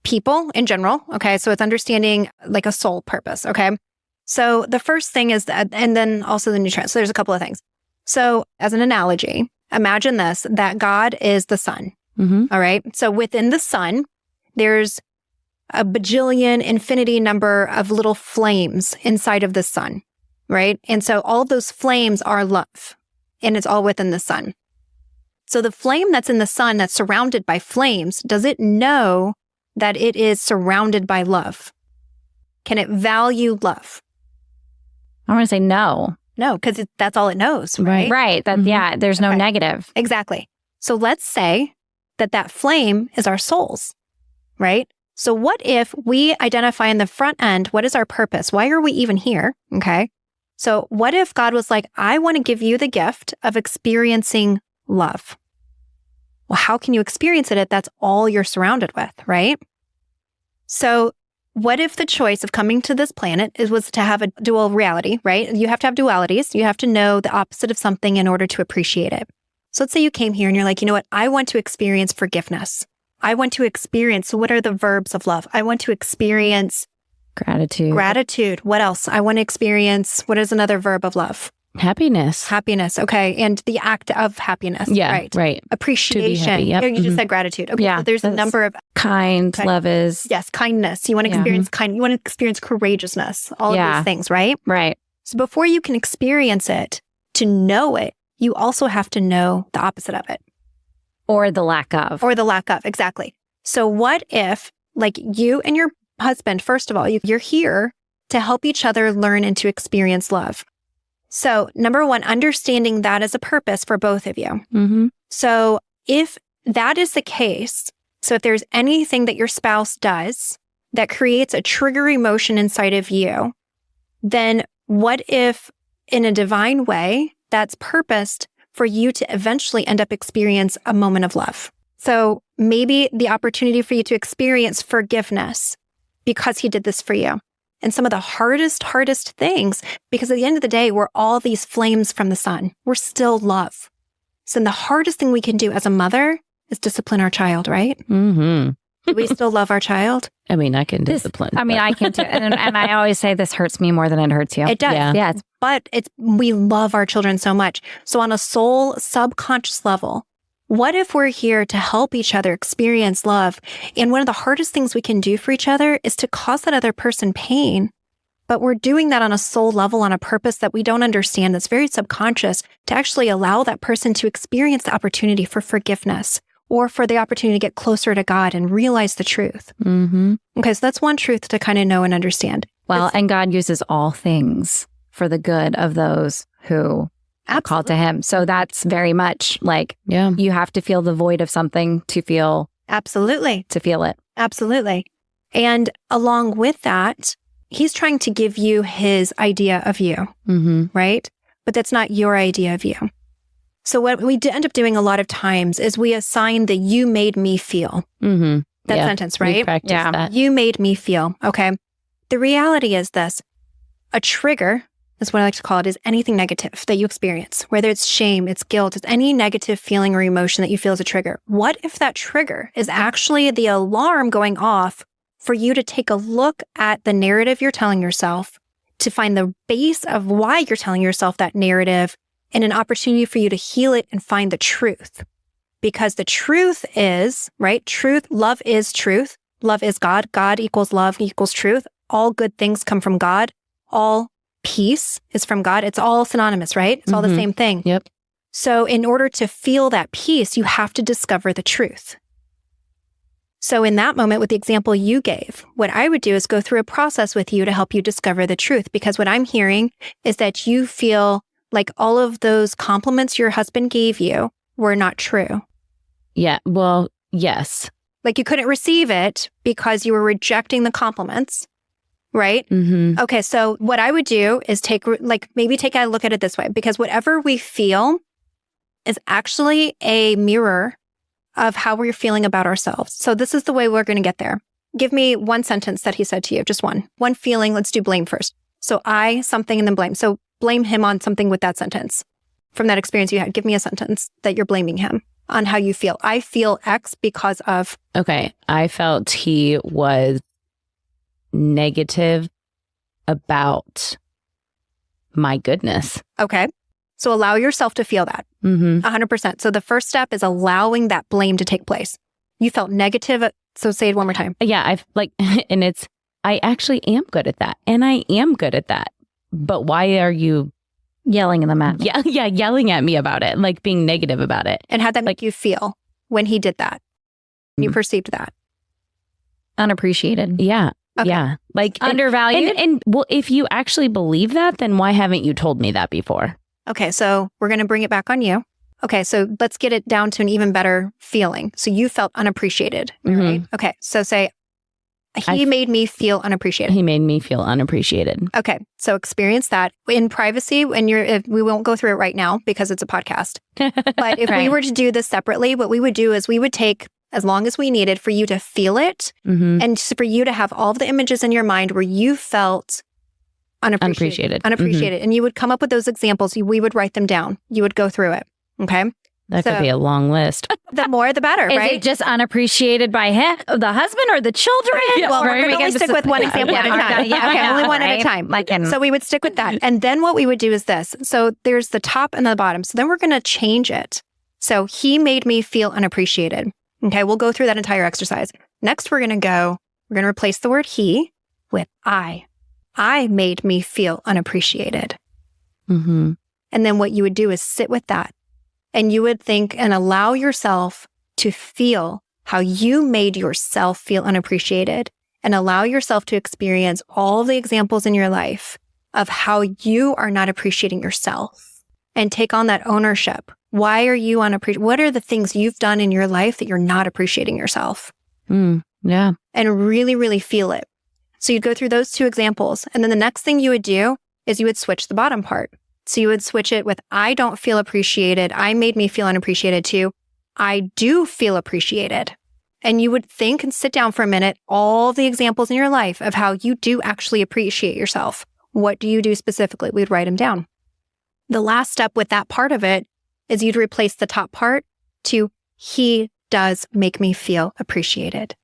people in general. Okay. So it's understanding like a soul purpose. Okay. So the first thing is that, and then also the nutrients. So there's a couple of things. So as an analogy, imagine this, that God is the sun. Mm-hmm. All right. So within the sun, there's a bajillion infinity number of little flames inside of the sun, right? And so all those flames are love, and it's all within the sun. So the flame that's in the sun that's surrounded by flames, does it know that it is surrounded by love? Can it value love? I want to say no. No, because that's all it knows, right? Right. That, yeah, there's no negative. Exactly. So let's say that flame is our souls. Right? So what if we identify in the front end, what is our purpose? Why are we even here? Okay. So what if God was like, I want to give you the gift of experiencing love? Well, how can you experience it if that's all you're surrounded with, right? So what if the choice of coming to this planet was to have a dual reality, right? You have to have dualities. You have to know the opposite of something in order to appreciate it. So let's say you came here and you're like, you know what? I want to experience forgiveness. I want to experience, so what are the verbs of love? I want to experience gratitude. What else? I want to experience, what is another verb of love? Happiness. Okay. And the act of happiness. Yeah. Right. Appreciation. Yep. You just said gratitude. Okay. Yeah. So there's a number of love is. Yes. Kindness. You want to experience you want to experience courageousness. All of these things, right? Right. So before you can experience it, to know it, you also have to know the opposite of it. Or the lack of. Exactly. So what if, like, you and your husband, first of all, you're here to help each other learn and to experience love. So number one, understanding that as a purpose for both of you. Mm-hmm. So if that is the case, so if there's anything that your spouse does that creates a trigger emotion inside of you, then what if in a divine way that's purposed for you to eventually end up experience a moment of love? So maybe the opportunity for you to experience forgiveness because he did this for you. And some of the hardest things, because at the end of the day, we're all these flames from the sun. We're still love. So the hardest thing we can do as a mother is discipline our child, right? Mm-hmm. Do we still love our child? I mean, I can discipline. I can too. And I always say this hurts me more than it hurts you. It does. Yeah. but we love our children so much. So on a soul subconscious level, what if we're here to help each other experience love? And one of the hardest things we can do for each other is to cause that other person pain. But we're doing that on a soul level, on a purpose that we don't understand, that's very subconscious, to actually allow that person to experience the opportunity for forgiveness or for the opportunity to get closer to God and realize the truth. Mm-hmm. Okay, so that's one truth to kind of know and understand. Well, and God uses all things for the good of those who are called to him. So that's very much like, you have to feel the void of something to feel. Absolutely. To feel it. Absolutely. And along with that, he's trying to give you his idea of you, right? But that's not your idea of you. So what we end up doing a lot of times is we assign the "you made me feel." That sentence, right? That. You made me feel. Okay. The reality is this. A trigger is what I like to call it, is anything negative that you experience, whether it's shame, it's guilt, it's any negative feeling or emotion that you feel as a trigger. What if that trigger is actually the alarm going off for you to take a look at the narrative you're telling yourself, to find the base of why you're telling yourself that narrative, and an opportunity for you to heal it and find the truth? Because the truth is, right? Truth, love is truth. Love is God. God equals love equals truth. All good things come from God. All peace is from God. It's all synonymous, right? It's all the same thing. Yep. So in order to feel that peace, you have to discover the truth. So in that moment, with the example you gave, what I would do is go through a process with you to help you discover the truth. Because what I'm hearing is that you feel like all of those compliments your husband gave you were not true. Yeah. Well, yes. Like you couldn't receive it because you were rejecting the compliments, right? Okay, so what I would do is maybe take a look at it this way, because whatever we feel is actually a mirror of how we're feeling about ourselves. So this is the way we're going to get there. Give me one sentence that he said to you, just one feeling. Let's do blame first. So I, something, and then blame. So blame him on something with that sentence. From that experience you had, give me a sentence that you're blaming him on how you feel. I feel X because of. Okay. I felt he was negative about my goodness. Okay. So allow yourself to feel that. 100%. So the first step is allowing that blame to take place. You felt negative. So say it one more time. Yeah. I actually am good at that. And I am good at that. But why are you Yelling them at me? Yeah, yelling at me about it, like being negative about it. And how'd that make you feel when he did that? You perceived that? Unappreciated. Yeah. Okay. Yeah. Like undervalued. And well, if you actually believe that, then why haven't you told me that before? Okay. So we're going to bring it back on you. Okay. So let's get it down to an even better feeling. So you felt unappreciated, right? Okay. So say, he made me feel unappreciated. He made me feel unappreciated. Okay. So experience that in privacy. And we won't go through it right now because it's a podcast. But if we were to do this separately, what we would do is we would take as long as we needed for you to feel it and for you to have all of the images in your mind where you felt unappreciated. And you would come up with those examples. We would write them down. You would go through it. Okay. That could be a long list. The more, the better, right? Is it just unappreciated by him, the husband or the children? Well, we're going to only stick with one example at a time. Only one at a time. So we would stick with that. And then what we would do is this. So there's the top and the bottom. So then we're going to change it. So he made me feel unappreciated. Okay, we'll go through that entire exercise. Next, we're going to replace the word he with I. I made me feel unappreciated. And then what you would do is sit with that. And you would think and allow yourself to feel how you made yourself feel unappreciated, and allow yourself to experience all the examples in your life of how you are not appreciating yourself, and take on that ownership. Why are you unappreciated? What are the things you've done in your life that you're not appreciating yourself? Yeah. And really, really feel it. So you'd go through those two examples. And then the next thing you would do is you would switch the bottom part. So you would switch it with, I don't feel appreciated. I made me feel unappreciated to, I do feel appreciated. And you would think and sit down for a minute, all the examples in your life of how you do actually appreciate yourself. What do you do specifically? We'd write them down. The last step with that part of it is you'd replace the top part to, he does make me feel appreciated.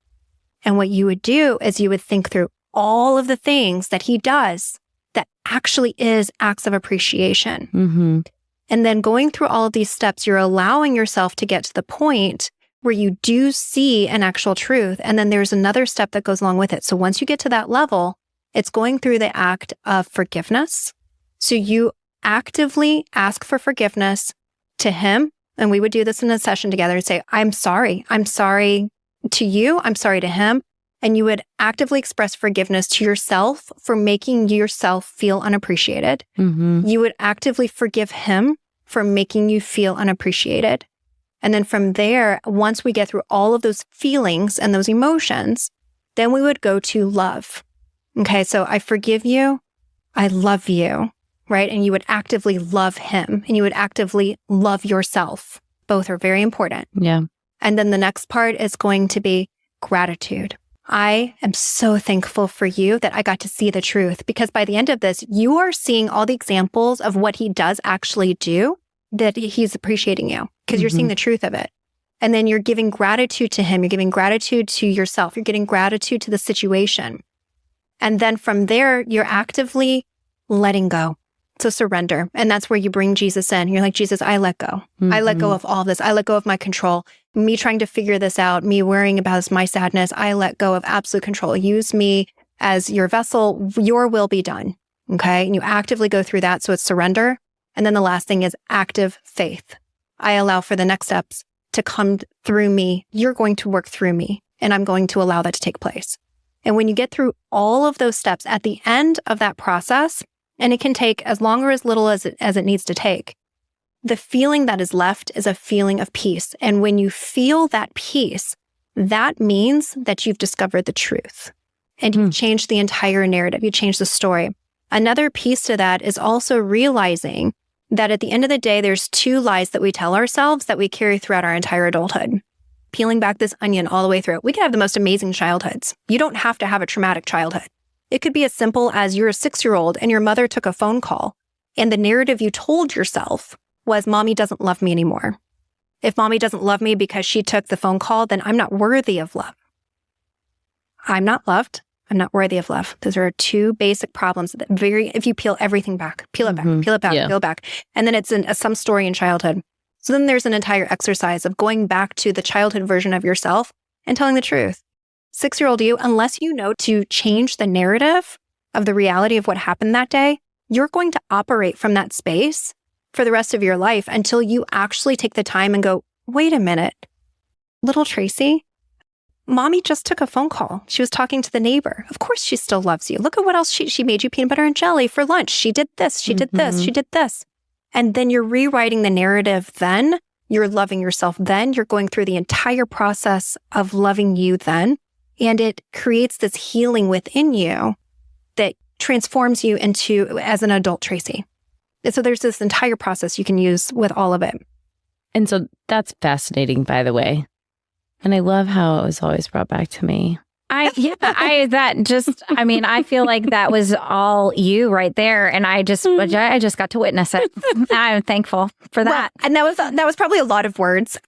And what you would do is you would think through all of the things that he does that actually is acts of appreciation. Mm-hmm. And then going through all of these steps, you're allowing yourself to get to the point where you do see an actual truth. And then there's another step that goes along with it. So once you get to that level, it's going through the act of forgiveness. So you actively ask for forgiveness to him. And we would do this in a session together and say, I'm sorry. I'm sorry to you. I'm sorry to him. And you would actively express forgiveness to yourself for making yourself feel unappreciated. Mm-hmm. You would actively forgive him for making you feel unappreciated. And then from there, once we get through all of those feelings and those emotions, then we would go to love. Okay, so I forgive you. I love you, right? And you would actively love him and you would actively love yourself. Both are very important. Yeah. And then the next part is going to be gratitude. I am so thankful for you that I got to see the truth, because by the end of this, you are seeing all the examples of what he does actually do, that he's appreciating you because you're seeing the truth of it. And then you're giving gratitude to him. You're giving gratitude to yourself. You're getting gratitude to the situation. And then from there, you're actively letting go. So surrender. And that's where you bring Jesus in. You're like, Jesus, I let go. I let go of all of this. I let go of my control. Me trying to figure this out, me worrying about my sadness. I let go of absolute control. Use me as your vessel. Your will be done. Okay. And you actively go through that. So it's surrender. And then the last thing is active faith. I allow for the next steps to come through me. You're going to work through me, and I'm going to allow that to take place. And when you get through all of those steps at the end of that process, and it can take as long or as little as it needs to take, the feeling that is left is a feeling of peace. And when you feel that peace, that means that you've discovered the truth and you've changed the entire narrative. You changed the story. Another piece to that is also realizing that at the end of the day, there's two lies that we tell ourselves that we carry throughout our entire adulthood. Peeling back this onion all the way through, we can have the most amazing childhoods. You don't have to have a traumatic childhood. It could be as simple as you're a 6-year-old and your mother took a phone call, and the narrative you told yourself was, mommy doesn't love me anymore. If mommy doesn't love me because she took the phone call, then I'm not worthy of love. I'm not loved. I'm not worthy of love. Those are two basic problems that if you peel everything back, peel it back, peel it back, peel it back. And then it's some story in childhood. So then there's an entire exercise of going back to the childhood version of yourself and telling the truth. 6-year-old you, unless you know to change the narrative of the reality of what happened that day, you're going to operate from that space for the rest of your life until you actually take the time and go, wait a minute, little Tracy, mommy just took a phone call. She was talking to the neighbor. Of course she still loves you. Look at what else she made you peanut butter and jelly for lunch. She did this, she did this, she did this. And then you're rewriting the narrative then. You're loving yourself then. You're going through the entire process of loving you then. And it creates this healing within you that transforms you into as an adult Tracy. And so there's this entire process you can use with all of it. And so that's fascinating, by the way. And I love how it was always brought back to me. I feel like that was all you right there. And I just got to witness it. I'm thankful for that. Well, and that was probably a lot of words.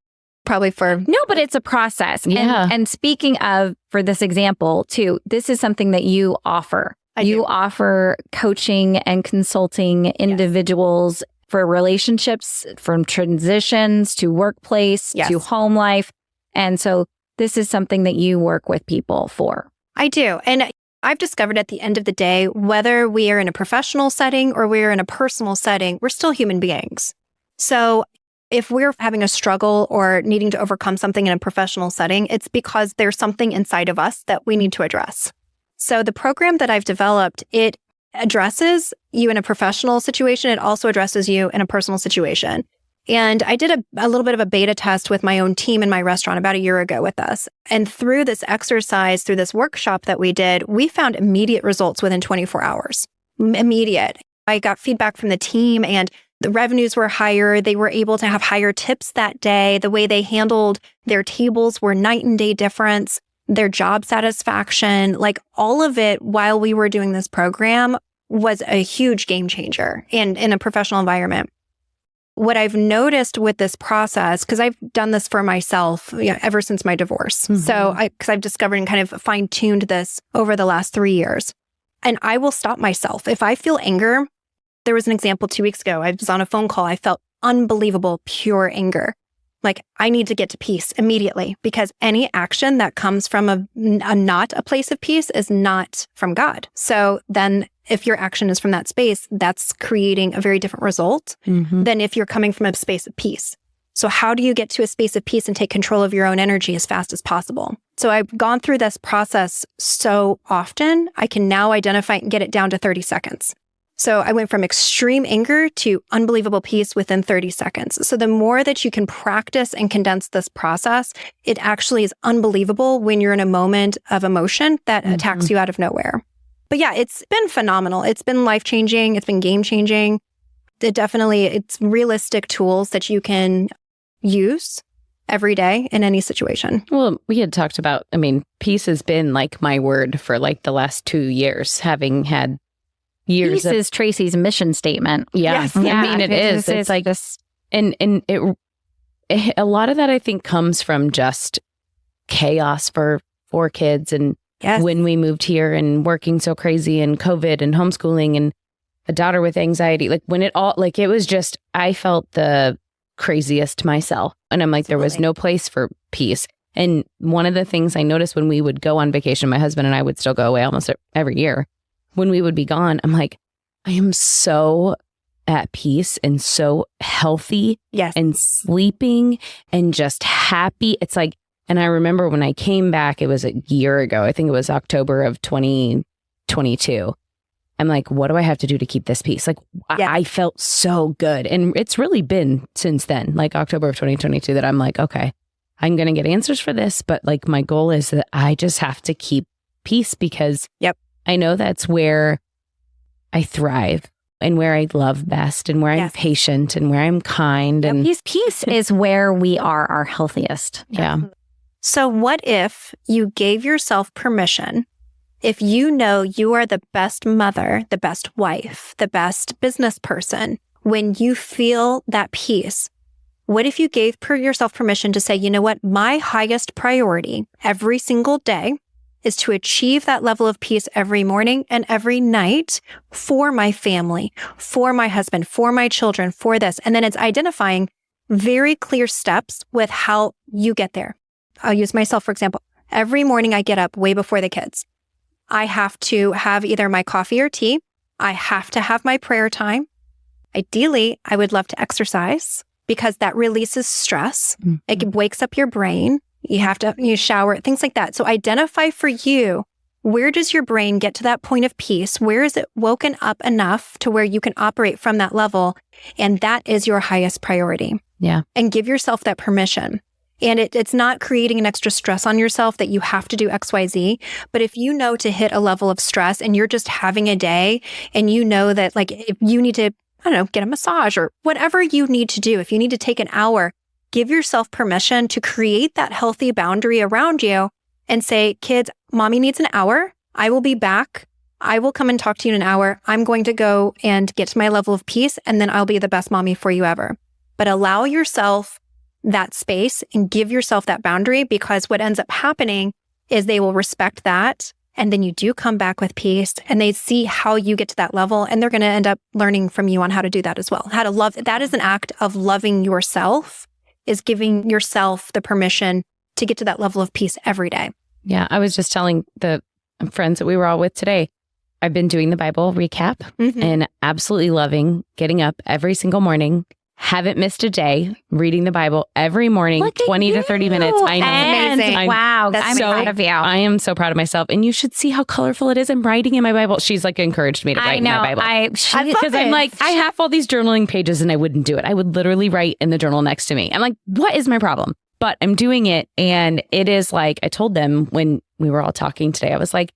Probably for... No, but it's a process. Yeah. And speaking of, for this example too, this is something that you offer. You offer coaching and consulting individuals for relationships, from transitions to workplace to home life. And so this is something that you work with people for. I do. And I've discovered at the end of the day, whether we are in a professional setting or we're in a personal setting, we're still human beings. So if we're having a struggle or needing to overcome something in a professional setting, it's because there's something inside of us that we need to address. So the program that I've developed, it addresses you in a professional situation. It also addresses you in a personal situation. And I did a little bit of a beta test with my own team in my restaurant about a year ago with us. And through this exercise, through this workshop that we did, we found immediate results within 24 hours. Immediate. I got feedback from the team, and the revenues were higher. They were able to have higher tips that day. The way they handled their tables were night and day difference. Their job satisfaction, like all of it while we were doing this program was a huge game changer in a professional environment. What I've noticed with this process, because I've done this for myself ever since my divorce. So because I've discovered and kind of fine-tuned this over the last 3 years. And I will stop myself. If I feel anger, there was an example 2 weeks ago. I was on a phone call. I felt unbelievable, pure anger. Like, I need to get to peace immediately, because any action that comes from a not a place of peace is not from God. So then if your action is from that space, that's creating a very different result than if you're coming from a space of peace. So how do you get to a space of peace and take control of your own energy as fast as possible? So I've gone through this process so often, I can now identify and get it down to 30 seconds. So I went from extreme anger to unbelievable peace within 30 seconds. So the more that you can practice and condense this process, it actually is unbelievable when you're in a moment of emotion that attacks you out of nowhere. But yeah, it's been phenomenal. It's been life-changing. It's been game-changing. It's realistic tools that you can use every day in any situation. Well, we had talked about, peace has been like my word for like the last 2 years, having had years. Peace is Tracy's mission statement. Yeah. Yes. It is. It's like this. And a lot of that, I think, comes from just chaos for 4 kids. And when we moved here and working so crazy and COVID and homeschooling and a daughter with anxiety, like when it all, like, it was just, I felt the craziest myself. And I'm like, there was no place for peace. And one of the things I noticed when we would go on vacation, my husband and I would still go away almost every year. When we would be gone, I'm like, I am so at peace and so healthy and sleeping and just happy. It's like, and I remember when I came back, it was a year ago. I think it was October of 2022. I'm like, what do I have to do to keep this peace? Like, I felt so good. And it's really been since then, like October of 2022, that I'm like, okay, I'm going to get answers for this. But like, my goal is that I just have to keep peace, because I know that's where I thrive and where I love best and where I'm patient and where I'm kind. And peace is where we are our healthiest. Yeah. So what if you gave yourself permission, if you know you are the best mother, the best wife, the best business person, when you feel that peace, what if you gave yourself permission to say, you know what, my highest priority every single day is to achieve that level of peace every morning and every night for my family, for my husband, for my children, for this. And then it's identifying very clear steps with how you get there. I'll use myself, for example. Every morning I get up way before the kids. I have to have either my coffee or tea. I have to have my prayer time. Ideally, I would love to exercise, because that releases stress. It wakes up your brain. You shower, things like that. So identify for you, where does your brain get to that point of peace? Where is it woken up enough to where you can operate from that level? And that is your highest priority. Yeah. And give yourself that permission. And it's not creating an extra stress on yourself that you have to do X, Y, Z. But if you know to hit a level of stress and you're just having a day, and you know that, like, if you need to, I don't know, get a massage or whatever you need to do, if you need to take an hour, give yourself permission to create that healthy boundary around you and say, kids, mommy needs an hour. I will be back. I will come and talk to you in an hour. I'm going to go and get to my level of peace, and then I'll be the best mommy for you ever. But allow yourself that space and give yourself that boundary, because what ends up happening is they will respect that. And then you do come back with peace, and they see how you get to that level, and they're going to end up learning from you on how to do that as well. How to love. That is an act of loving yourself, is giving yourself the permission to get to that level of peace every day. Yeah. I was just telling the friends that we were all with today, I've been doing the Bible recap and absolutely loving getting up every single morning. Haven't missed a day reading the Bible every morning, 20 to 30 minutes. I know. Amazing. Wow. I'm so proud of you. I am so proud of myself. And you should see how colorful it is. I'm writing in my Bible. She's like encouraged me to write in my Bible. Because I'm like, I have all these journaling pages and I wouldn't do it. I would literally write in the journal next to me. I'm like, what is my problem? But I'm doing it. And it is like, I told them when we were all talking today, I was like,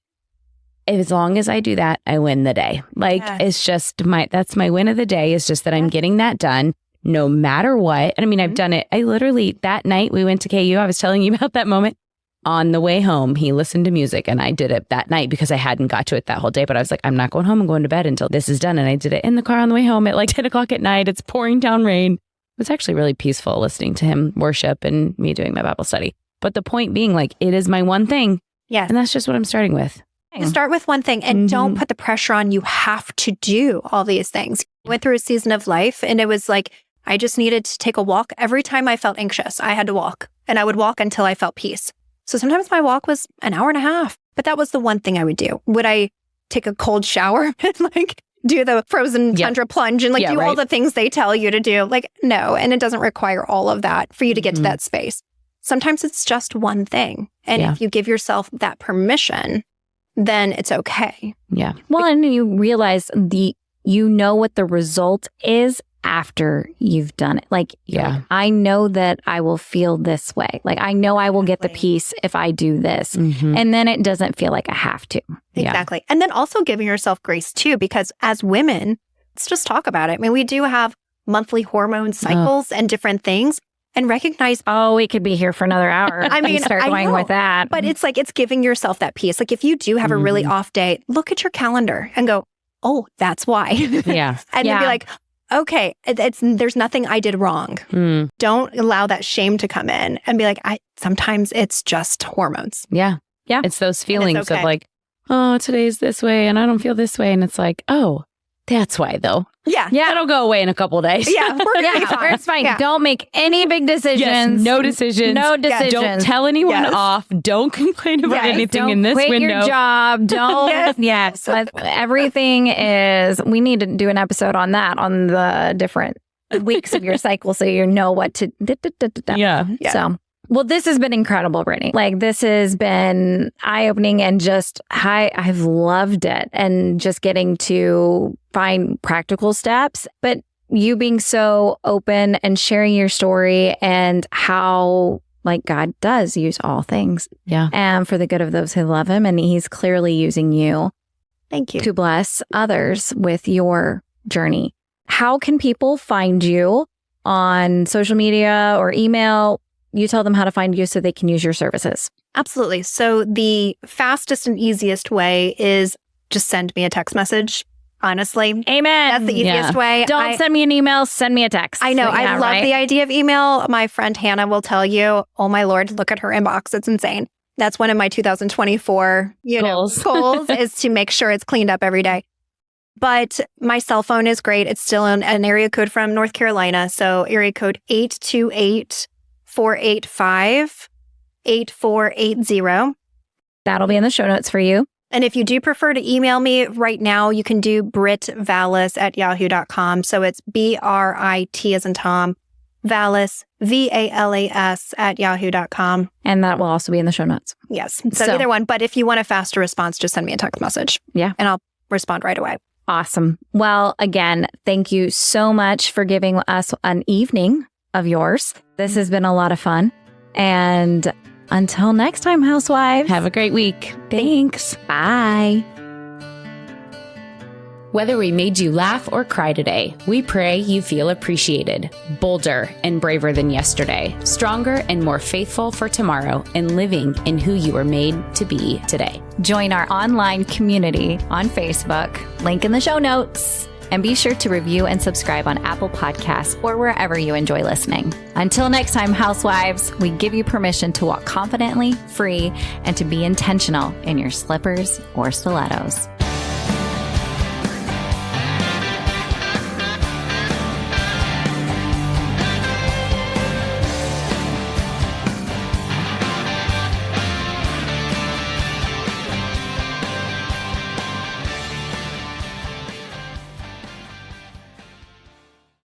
as long as I do that, I win the day. Like, it's just that's my win of the day, is just that I'm getting that done. No matter what. And I mean, I've done it. I literally, that night we went to KU, I was telling you about that moment. On the way home, he listened to music, and I did it that night because I hadn't got to it that whole day. But I was like, I'm not going home and going to bed until this is done. And I did it in the car on the way home at like 10 o'clock at night. It's pouring down rain. It was actually really peaceful listening to him worship and me doing my Bible study. But the point being, like, it is my one thing. Yes. And that's just what I'm starting with. You start with one thing and don't put the pressure on you have to do all these things. I went through a season of life and it was like, I just needed to take a walk. Every time I felt anxious, I had to walk, and I would walk until I felt peace. So sometimes my walk was an hour and a half, but that was the one thing I would do. Would I take a cold shower and like do the frozen tundra plunge and like do all the things they tell you to do? Like, no. And it doesn't require all of that for you to get to that space. Sometimes it's just one thing. And if you give yourself that permission, then it's okay. Yeah. Well, and you realize you know what the result is after you've done it. Like, I know that I will feel this way. Like, I know I will get the peace if I do this. And then it doesn't feel like I have to. Exactly. And then also giving yourself grace too, because as women, let's just talk about it. I mean, we do have monthly hormone cycles and different things. And recognize, we could be here for another hour. I mean, start going with that. But it's like, it's giving yourself that peace. Like if you do have a really off day, look at your calendar and go, oh, that's why. And then be like, okay, there's nothing I did wrong. Don't allow that shame to come in and be like, sometimes it's just hormones. Yeah. It's those feelings of like, oh, today's this way and I don't feel this way. And it's like, oh, that's why though. Yeah. It'll go away in a couple of days. Yeah. It's fine. Yeah. Don't make any big decisions. Yes, no decisions. No decisions. Don't tell anyone off. Don't complain about anything in this window. Don't quit your job. Don't. Everything is, we need to do an episode on that, on the different weeks of your cycle so you know what to. So. Well, this has been incredible, Brittany. Like, this has been eye-opening and just, I've loved it. And just getting to find practical steps. But you being so open and sharing your story and how, like, God does use all things. And for the good of those who love him. And he's clearly using you. Thank you. To bless others with your journey. How can people find you on social media or email? You tell them how to find you so they can use your services. Absolutely. So the fastest and easiest way is just send me a text message. Honestly. Amen. That's the easiest way. Don't send me an email. Send me a text. I know. I love the idea of email. My friend Hannah will tell you, oh my Lord, look at her inbox. It's insane. That's one of my 2024 goals is to make sure it's cleaned up every day. But my cell phone is great. It's still an area code from North Carolina. So area code 828-485-8480. That'll be in the show notes for you. And if you do prefer to email me right now, you can do brittvalis@yahoo.com. So it's BRIT as in Tom, Valis, VALAS @yahoo.com. And that will also be in the show notes. Yes. So either one. But if you want a faster response, just send me a text message. Yeah. And I'll respond right away. Awesome. Well, again, thank you so much for giving us an evening of yours. This has been a lot of fun. And until next time, housewives. Have a great week. Thanks. Bye. Whether we made you laugh or cry today, we pray you feel appreciated, bolder and braver than yesterday, stronger and more faithful for tomorrow, and living in who you were made to be today. Join our online community on Facebook, link in the show notes. And be sure to review and subscribe on Apple Podcasts or wherever you enjoy listening. Until next time, housewives, we give you permission to walk confidently, free, and to be intentional in your slippers or stilettos.